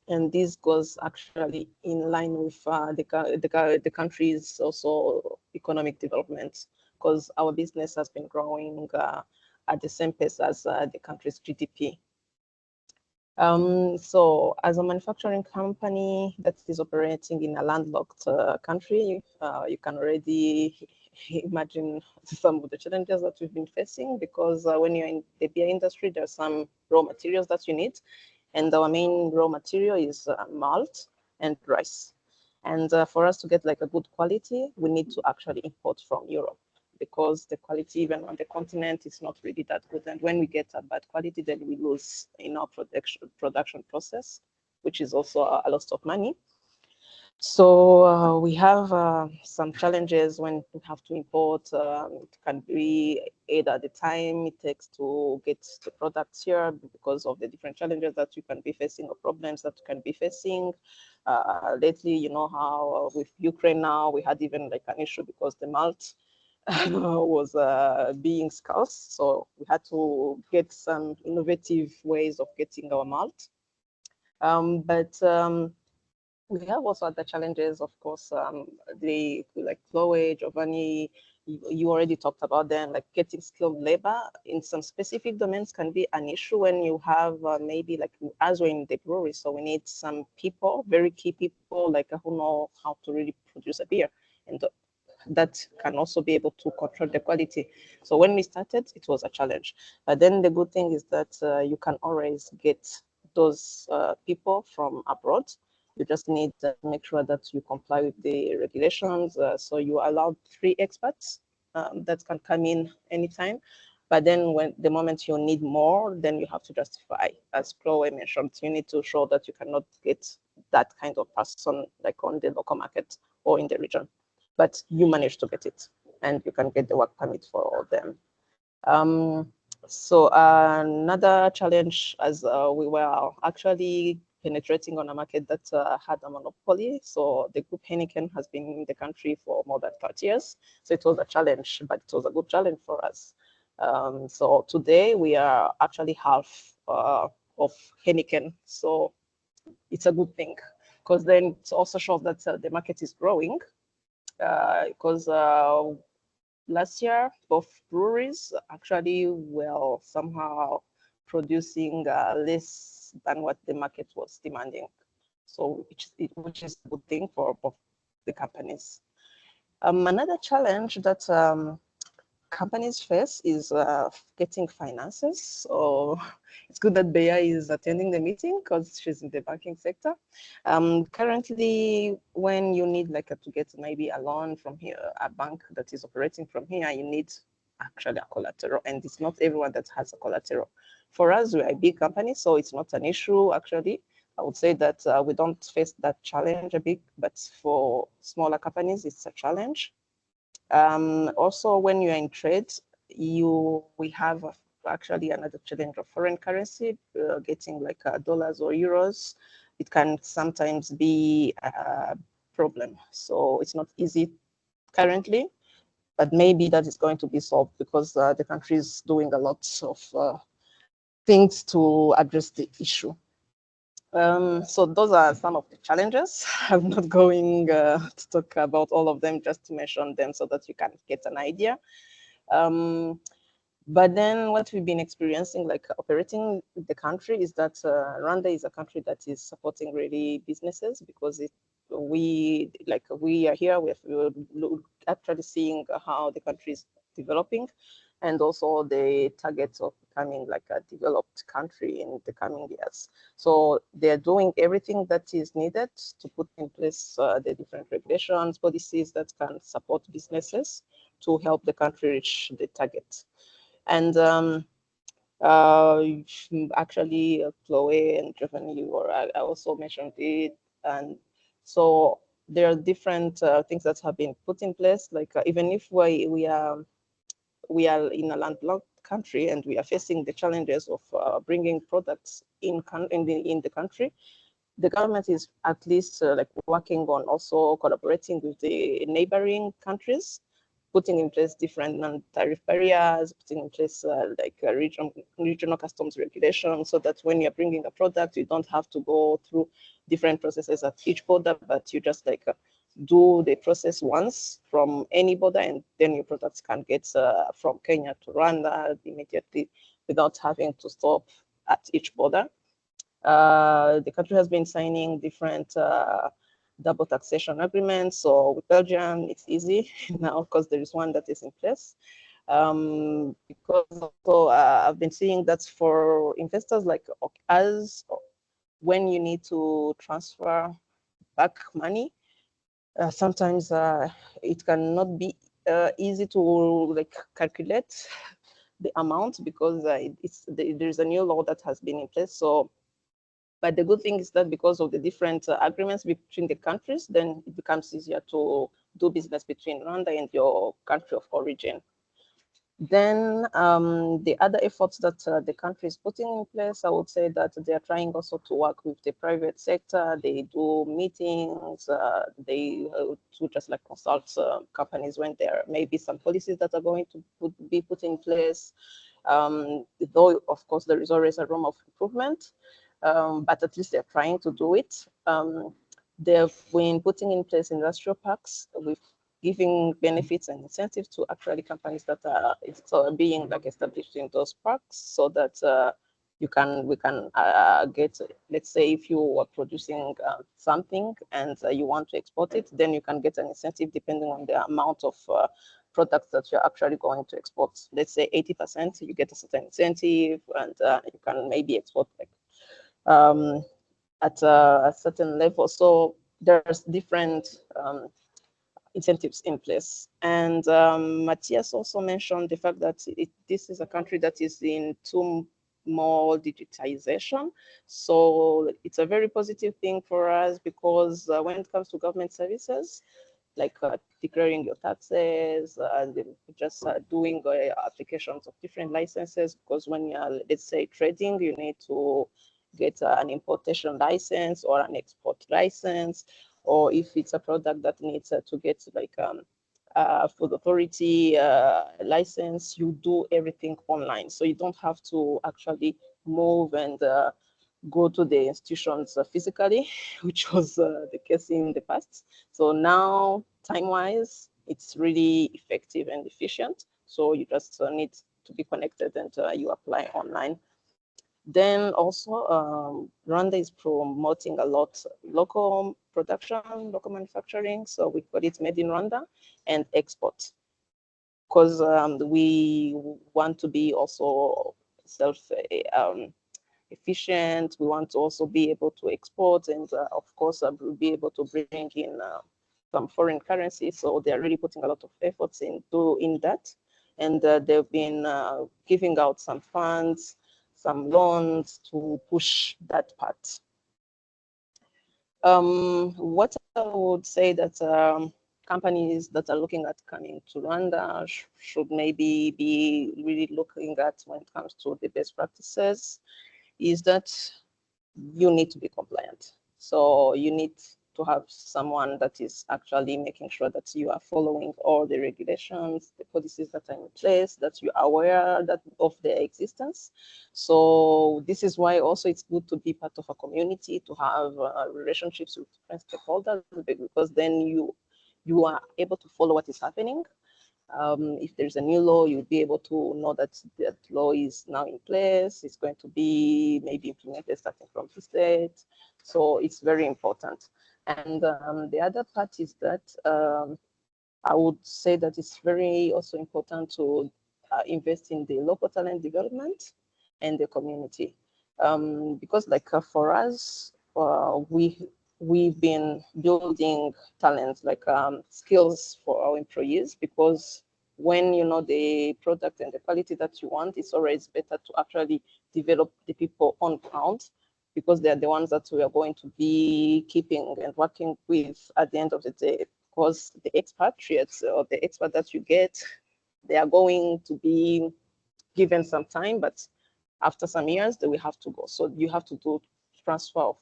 And this goes actually in line with the country's also economic development, because our business has been growing at the same pace as the country's GDP. So as a manufacturing company that is operating in a landlocked country, you can already imagine some of the challenges that we've been facing, because when you're in the beer industry, there are some raw materials that you need. And our main raw material is malt and rice. And for us to get like a good quality, we need to actually import from Europe, because the quality even on the continent is not really that good. And when we get a bad quality, then we lose in our production process, which is also a loss of money. So we have some challenges when we have to import. It can be either the time it takes to get the products here because of the different challenges that you can be facing or problems that you can be facing. Lately, you know how with Ukraine now, we had even like an issue because the malt was being scarce. So we had to get some innovative ways of getting our malt. We have also other challenges, of course, the like Chloe, Giovanni, you already talked about them, like getting skilled labor in some specific domains can be an issue when you have maybe like as we're in the brewery, so we need some people, very key people, like who know how to really produce a beer, and that can also be able to control the quality. So when we started, it was a challenge. But then the good thing is that you can always get those people from abroad. You just need to make sure that you comply with the regulations. So you allow 3 experts that can come in anytime. But then when the moment you need more, then you have to justify. As Chloe mentioned, you need to show that you cannot get that kind of person like on the local market or in the region. But you manage to get it, and you can get the work permit for them. So another challenge, as we were actually penetrating on a market that had a monopoly. So the group Heineken has been in the country for more than 30 years. So it was a challenge, but it was a good challenge for us. So today we are actually half of Heineken. So it's a good thing, because then it also shows that the market is growing. Because last year, both breweries actually were somehow producing less than what the market was demanding. So which is a good thing for both the companies. Another challenge that companies face is getting finances. So it's good that Bea is attending the meeting because she's in the banking sector. Currently, when you need like to get maybe a loan from here, a bank that is operating from here, you need actually a collateral, and it's not everyone that has a collateral. For us, we're a big company, so it's not an issue actually. I would say that we don't face that challenge a bit, but for smaller companies, it's a challenge. Also, when you're in trade, we have actually another challenge of foreign currency, getting like dollars or euros. It can sometimes be a problem. So it's not easy currently, but maybe that is going to be solved because the country is doing a lot of things to address the issue. So those are some of the challenges. I'm not going to talk about all of them, just to mention them so that you can get an idea. But then what we've been experiencing, like operating the country, is that Rwanda is a country that is supporting really businesses, because we are here, we're actually seeing how the country is developing, and also the targets of becoming like a developed country in the coming years. So they're doing everything that is needed to put in place the different regulations, policies that can support businesses to help the country reach the target. And actually, Chloe and Giovanni, I also mentioned it. And so there are different things that have been put in place. Like even if we are in a landlocked country and we are facing the challenges of bringing products in the country, the government is at least like working on also collaborating with the neighboring countries, putting in place different non-tariff barriers, putting in place regional customs regulations, so that when you're bringing a product, you don't have to go through different processes at each border, but you just do the process once from any border, and then your products can get from Kenya to Rwanda immediately without having to stop at each border. The country has been signing different double taxation agreements. So with Belgium, it's easy now because there is one that is in place. Because also I've been seeing that for investors like us, when you need to transfer back money, sometimes it cannot be easy to calculate the amount, because there is a new law that has been in place. So, but the good thing is that because of the different agreements between the countries, then it becomes easier to do business between Rwanda and your country of origin. Then the other efforts that the country is putting in place, I would say that they are trying also to work with the private sector. They do meetings, they to just like consult companies when there may be some policies that are going to be put in place. Though, of course, there is always a room of improvement, but at least they're trying to do it. They've been putting in place industrial parks with giving benefits and incentives to actually companies that are being like established in those parks, so that we can get, let's say, if you are producing something and you want to export it, then you can get an incentive depending on the amount of products that you're actually going to export. Let's say 80%, you get a certain incentive, and you can maybe export like at a certain level. So there's different incentives in place. And Matthias also mentioned the fact that this is a country that is into more digitization. So it's a very positive thing for us, because when it comes to government services, like declaring your taxes and just doing applications of different licenses, because when you're, let's say, trading, you need to get an importation license or an export license, or if it's a product that needs to get like food authority license, you do everything online. So you don't have to actually move and go to the institutions physically, which was the case in the past. So now, time-wise, it's really effective and efficient. So you just need to be connected, and you apply online. Then also, Rwanda is promoting a lot local production, local manufacturing. So we call it Made in Rwanda, and export, because we want to be also efficient. We want to also be able to export, and of course, be able to bring in some foreign currency. So they're really putting a lot of efforts in that, and they've been giving out some funds, some loans to push that part. What I would say that companies that are looking at coming to Rwanda should maybe be really looking at when it comes to the best practices is that you need to be compliant. So you need to have someone that is actually making sure that you are following all the regulations, the policies that are in place, that you are aware of their existence. So this is why also it's good to be part of a community, to have relationships with different stakeholders, because then you are able to follow what is happening. If there's a new law, you'll be able to know that that law is now in place. It's going to be maybe implemented starting from this date. So it's very important. And the other part is that I would say that it's very also important to invest in the local talent development and the community. Because like for us, we've been building talents, like skills for our employees, because when you know the product and the quality that you want, it's always better to actually develop the people on ground, because they're the ones that we are going to be keeping and working with at the end of the day. Because the expatriates or the expert that you get, they are going to be given some time, but after some years, they will have to go. So you have to do transfer of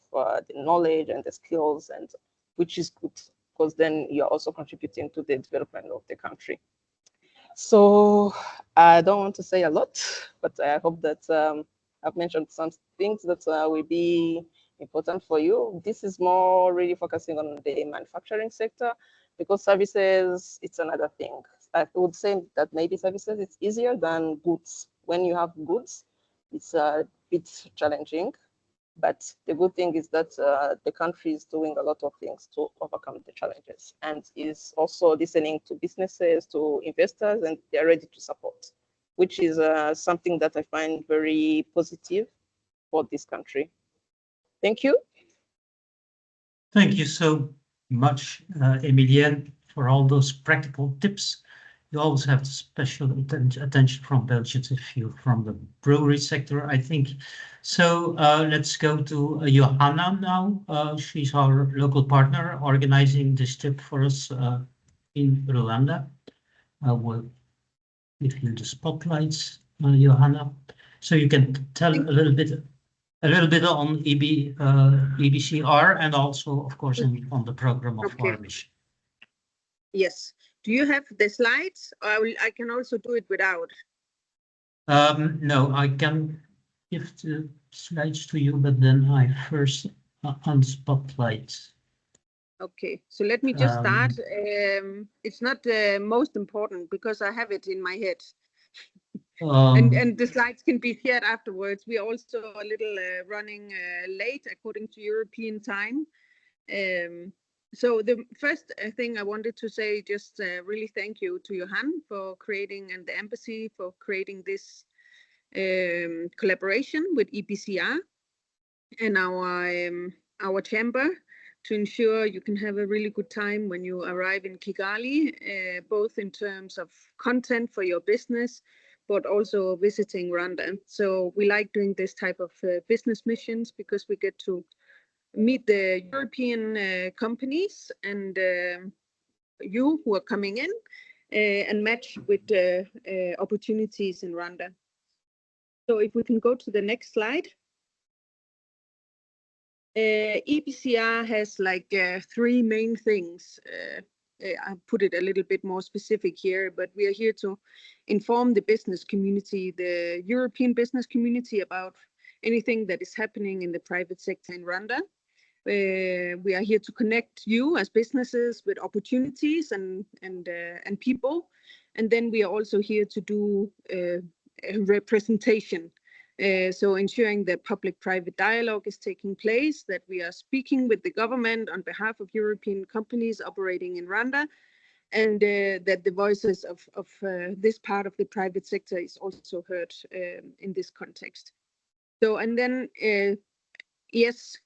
the knowledge and the skills, and which is good, because then you're also contributing to the development of the country. So I don't want to say a lot, but I hope that I've mentioned some things that will be important for you. This is more really focusing on the manufacturing sector, because services, it's another thing. I would say that maybe services, it's easier than goods. When you have goods, it's a bit challenging. But the good thing is that the country is doing a lot of things to overcome the challenges, and is also listening to businesses, to investors, and they're ready to support, which is something that I find very positive for this country. Thank you. Thank you so much, Emilienne, for all those practical tips. You always have special attention from Belgians if you're from the brewery sector, I think. So let's go to Johanna now. She's our local partner organizing this trip for us in Rwanda. I will give you the spotlights, Johanna. So you can tell a little bit on EBCR, and also, of course, on the program of our mission. Yes. Do you have the slides? I can also do it without. No, I can give the slides to you, but then I first unspotlight Okay, so let me just start. It's not the most important because I have it in my head. And the slides can be shared afterwards. We are also a little running late according to European time. So the first thing I wanted to say, just really thank you to Johan for creating, and the embassy for creating this collaboration with EPCR and our chamber to ensure you can have a really good time when you arrive in Kigali, both in terms of content for your business, but also visiting Rwanda. So we like doing this type of business missions because we get to meet the European companies and you who are coming in and match with opportunities in Rwanda. So if we can go to the next slide. EPCR has like three main things. I put it a little bit more specific here, but we are here to inform the business community, the European business community, about anything that is happening in the private sector in Rwanda. We are here to connect you as businesses with opportunities and people, and then we are also here to do representation. So ensuring that public-private dialogue is taking place, that we are speaking with the government on behalf of European companies operating in Rwanda, and that the voices of this part of the private sector is also heard in this context. So, and then, yes,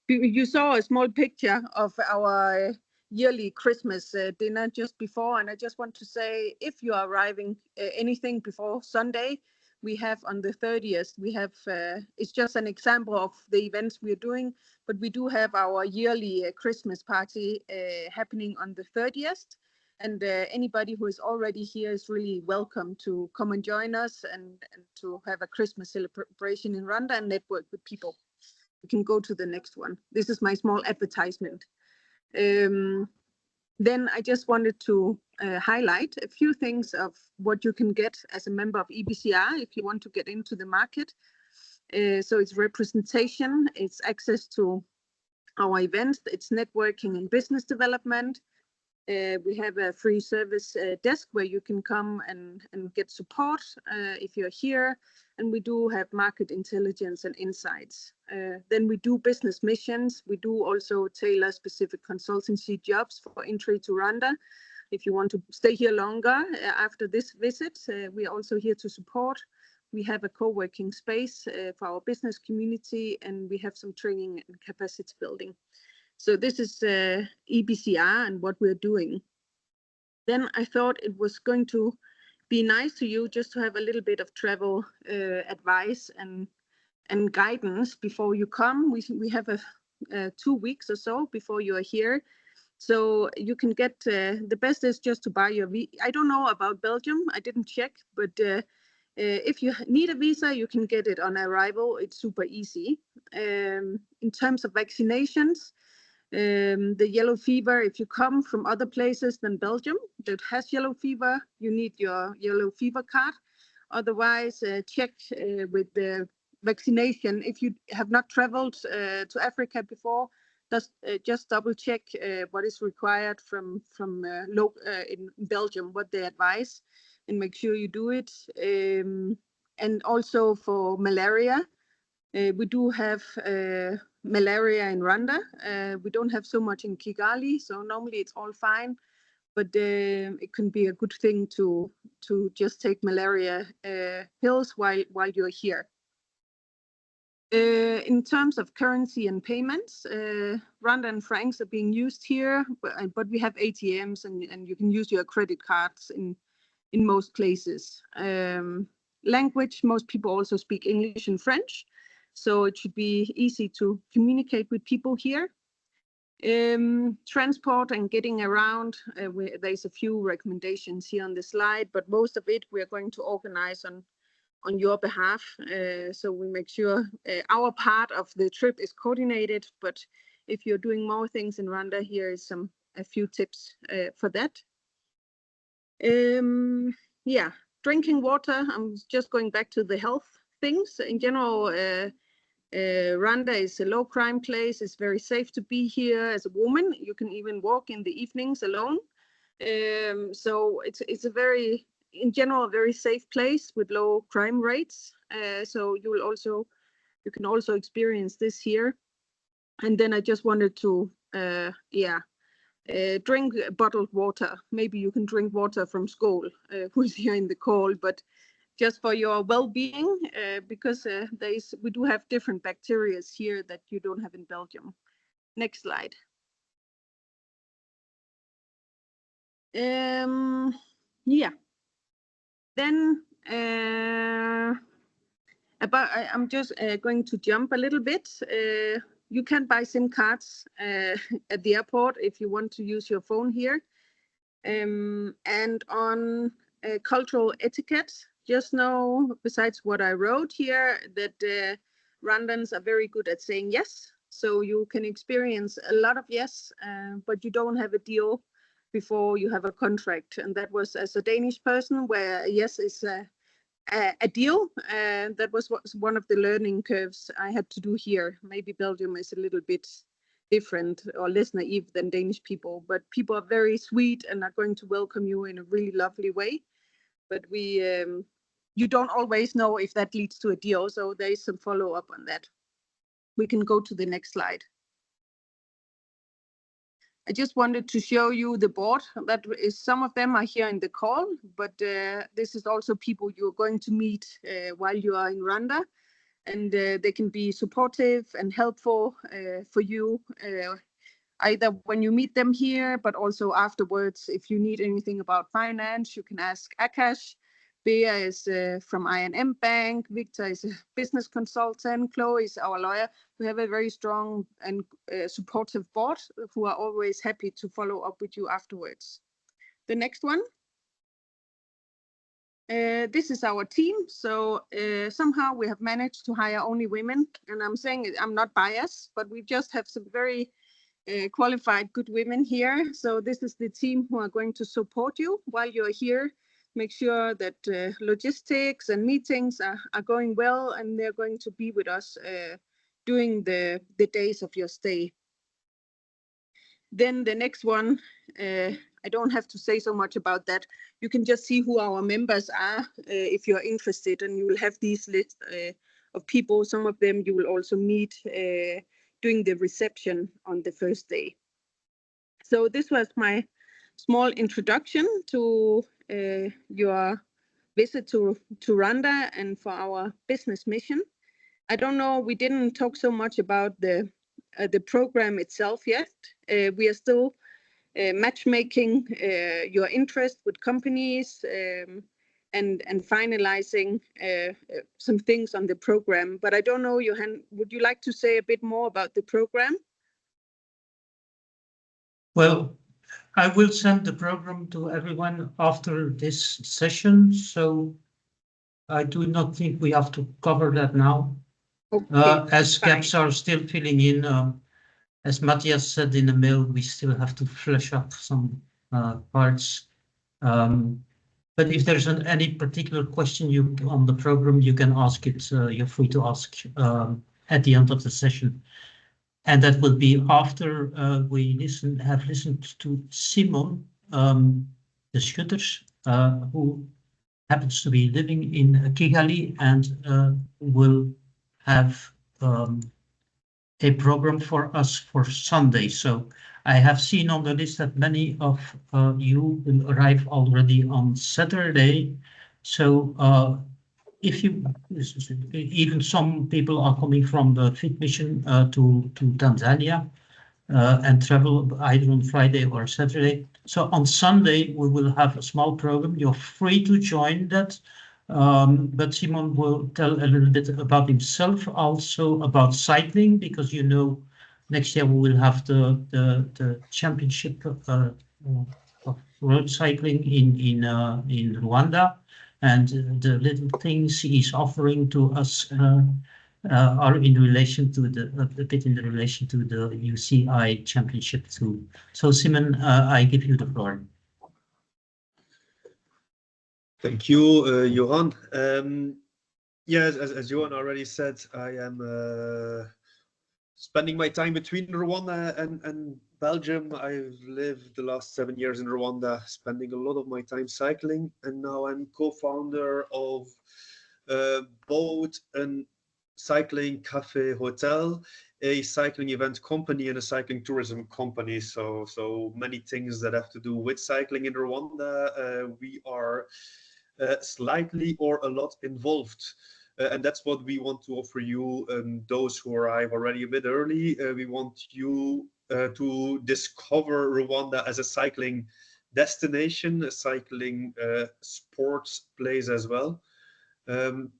you saw a small picture of our yearly Christmas dinner just before, and I just want to say, if you are arriving anything before Sunday, we have on the 30th, we have, it's just an example of the events we are doing, but we do have our yearly Christmas party happening on the 30th. And anybody who is already here is really welcome to come and join us and to have a Christmas celebration in Rwanda and network with people. We can go to the next one. This is my small advertisement. Then I just wanted to highlight a few things of what you can get as a member of EPCR if you want to get into the market. So it's representation, it's access to our events, it's networking and business development. We have a free service desk where you can come and get support if you're here. And we do have market intelligence and insights. Then we do business missions. We do also tailor specific consultancy jobs for entry to Rwanda. If you want to stay here longer after this visit, we are also here to support. We have a co-working space for our business community, and we have some training and capacity building. So this is EPCR and what we're doing. Then I thought it was going to be nice to you just to have a little bit of travel advice and guidance before you come. We have 2 weeks or so before you are here. So you can get, the best is just to buy your visa. I don't know about Belgium, I didn't check, but if you need a visa, you can get it on arrival. It's super easy. In terms of vaccinations, the yellow fever, if you come from other places than Belgium that has yellow fever, you need your yellow fever card. Otherwise, check with the vaccination. If you have not traveled to Africa before, just double check what is required from in Belgium, what they advise, and make sure you do it. And also for malaria, we do have malaria in Rwanda. We don't have so much in Kigali, so normally it's all fine. But it can be a good thing to just take malaria pills while you're here. In terms of currency and payments, Rwandan francs are being used here, but we have ATMs and you can use your credit cards in most places. Language, most people also speak English and French, so it should be easy to communicate with people here. Transport and getting around, there's a few recommendations here on the slide, but most of it we are going to organize on your behalf. So we make sure our part of the trip is coordinated, but if you're doing more things in Rwanda, here is a few tips for that. Yeah, drinking water, I'm just going back to the health things. In general, Rwanda is a low crime place. It's very safe to be here as a woman. You can even walk in the evenings alone. So it's a very, in general, very safe place with low crime rates. So you can also experience this here. And then I just wanted to, drink bottled water. Maybe you can drink water from school, who's here in the call, but just for your well-being, because we do have different bacteria here that you don't have in Belgium. Next slide. Yeah. Then I'm just going to jump a little bit. You can buy SIM cards at the airport if you want to use your phone here. And on cultural etiquette, just know, besides what I wrote here, that Rwandans are very good at saying yes. So you can experience a lot of yes, but you don't have a deal before you have a contract. And that was, as a Danish person, where yes is a deal. And that was one of the learning curves I had to do here. Maybe Belgium is a little bit different or less naive than Danish people, but people are very sweet and are going to welcome you in a really lovely way. But you don't always know if that leads to a deal, so there is some follow-up on that. We can go to the next slide. I just wanted to show you the board. That is, some of them are here in the call, but this is also people you're going to meet while you are in Rwanda. And they can be supportive and helpful for you, either when you meet them here, but also afterwards. If you need anything about finance, you can ask Akash. Bea is from INM Bank. Victor is a business consultant. Chloe is our lawyer. We have a very strong and supportive board who are always happy to follow up with you afterwards. The next one. This is our team. So somehow we have managed to hire only women. And I'm saying I'm not biased, but we just have some very qualified good women here. So this is the team who are going to support you while you're here. Make sure that logistics and meetings are going well, and they're going to be with us during the days of your stay. Then the next one, I don't have to say so much about that. You can just see who our members are if you're interested, and you will have these lists of people. Some of them you will also meet during the reception on the first day. So this was my small introduction to your visit to Rwanda and for our business mission. I don't know, we didn't talk so much about the program itself yet. We are still matchmaking your interest with companies and finalizing some things on the program. But I don't know, Johan, would you like to say a bit more about the program? Well, I will send the program to everyone after this session, so I do not think we have to cover that now. Okay, As gaps are still filling in, as Matthias said in the mail, we still have to flesh up some parts. But if there's any particular question on the program, you can ask it. You're free to ask at the end of the session. And that will be after we have listened to Simon de Schutters, who happens to be living in Kigali and will have a program for us for Sunday. So I have seen on the list that many of you will arrive already on Saturday. So if you, even some people are coming from the FIT mission to Tanzania and travel either on Friday or Saturday. So on Sunday, we will have a small program. You're free to join that. But Simon will tell a little bit about himself, also about cycling, because you know next year we will have the championship of road cycling in Rwanda, and the little things he's offering to us are in relation to a bit in relation to the UCI championship too. So Simon, I give you the floor. Thank you, Johan. Yeah, as Johan already said, I am spending my time between Rwanda and Belgium. I've lived the last 7 years in Rwanda, spending a lot of my time cycling, and now I'm co-founder of both a cycling cafe hotel, a cycling event company, and a cycling tourism company. So many things that have to do with cycling in Rwanda. We are slightly or a lot involved. And that's what we want to offer you, those who arrive already a bit early. We want you to discover Rwanda as a cycling destination, a cycling sports place as well. And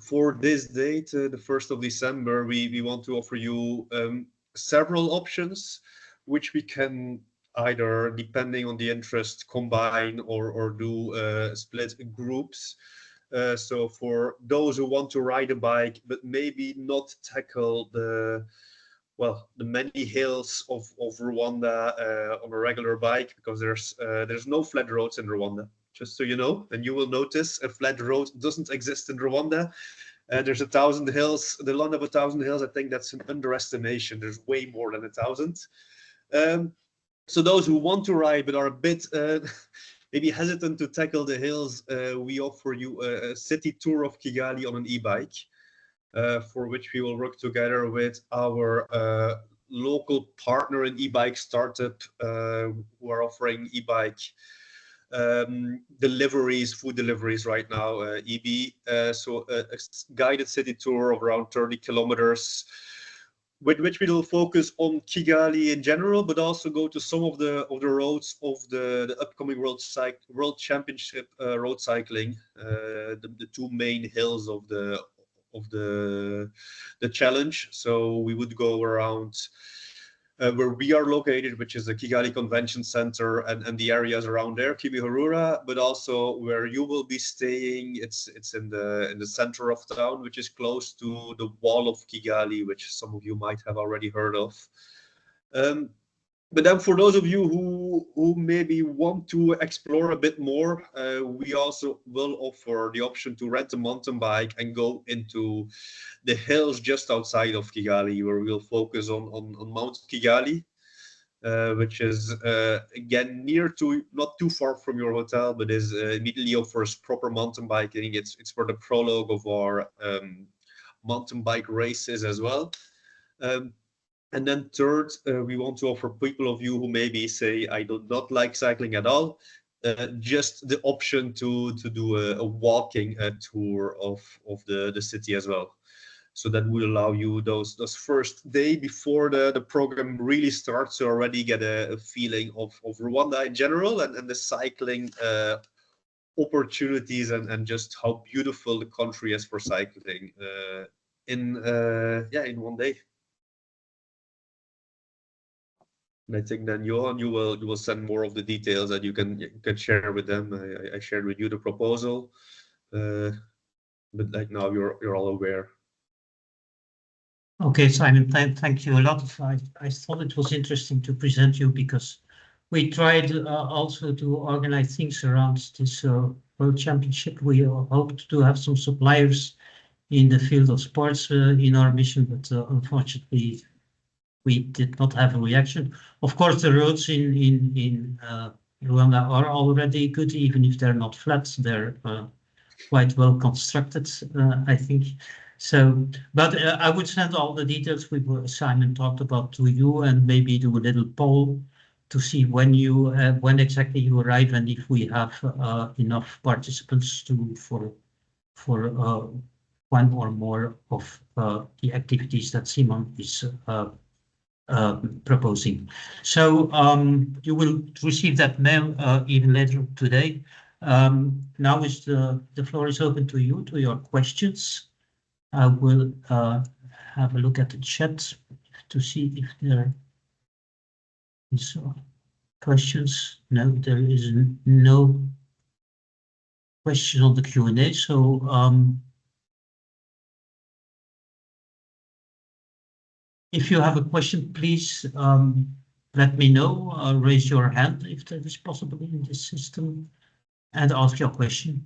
for this date, the 1st of December, we want to offer you several options, which we can either, depending on the interest, combine or do split groups. So for those who want to ride a bike, but maybe not tackle the many hills of Rwanda on a regular bike, because there's no flat roads in Rwanda, just so you know, and you will notice a flat road doesn't exist in Rwanda. There's 1,000 hills, the land of 1,000 hills. I think that's an underestimation. There's way more than 1,000. So those who want to ride but are a bit maybe hesitant to tackle the hills, we offer you a city tour of Kigali on an e-bike, for which we will work together with our local partner in e-bike startup, who are offering e-bike deliveries, food deliveries right now, EB. So a guided city tour of around 30 kilometers, with which we will focus on Kigali in general, but also go to some of the roads of the upcoming World Championship road cycling, the two main hills of the challenge. So we would go around where we are located, which is the Kigali Convention Center and the areas around there, Kimihurura, but also where you will be staying. It's in the center of town, which is close to the wall of Kigali, which some of you might have already heard of. But then for those of you who maybe want to explore a bit more, we also will offer the option to rent a mountain bike and go into the hills just outside of Kigali, where we'll focus on Mount Kigali, which is again not too far from your hotel, but is immediately offers proper mountain biking. It's for the prologue of our mountain bike races as well. And then third, we want to offer people of you who maybe say, I do not like cycling at all, just the option to do a walking tour of the city as well. So that will allow you those first day before the program really starts to already get a feeling of Rwanda in general, and the cycling opportunities and just how beautiful the country is for cycling in 1 day. And I think then Johan, you will send more of the details that you can share with them. I shared with you the proposal, but like now you're all aware. Okay, Simon, thank you a lot. I thought it was interesting to present you, because we tried also to organize things around this World Championship. We hoped to have some suppliers in the field of sports in our mission, but unfortunately, we did not have a reaction. Of course, the roads in Rwanda are already good, even if they're not flat. They're quite well constructed, I think. So, but I would send all the details Simon talked about to you, and maybe do a little poll to see when exactly you arrive, and if we have enough participants for one or more of the activities that Simon is proposing. So you will receive that mail even later today. Now the floor is open to you, to your questions. I will have a look at the chat to see if there is questions. No, there is no question on the Q&A. So if you have a question, please let me know. Raise your hand if that is possible in this system, and ask your question.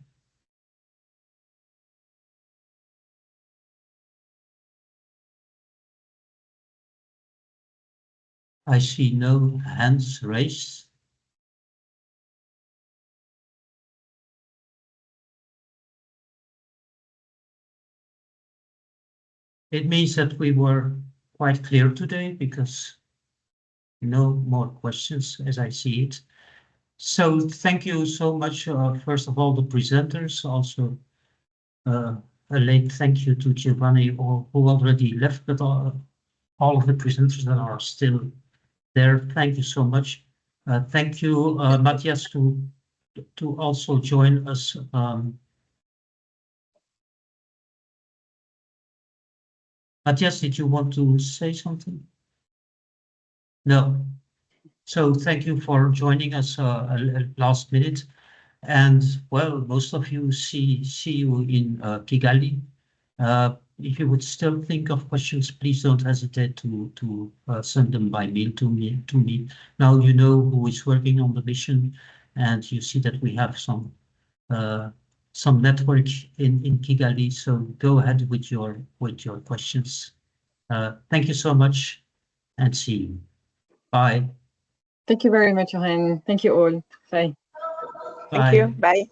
I see no hands raised. It means that we were quite clear today because no more questions as I see it. So thank you so much, first of all, the presenters, also a late thank you to Giovanni, who already left, but all of the presenters that are still there. Thank you so much. Thank you, Matthias, to also join us. Matthias, did you want to say something? No. So thank you for joining us last minute. And well, most of you see you in Kigali. If you would still think of questions, please don't hesitate to send them by mail to me. Now you know who is working on the mission, and you see that we have some network in Kigali. So go ahead with your questions. Thank you so much, and see you. Bye. Thank you very much, Johan. Thank you all. Bye. Thank you. Bye.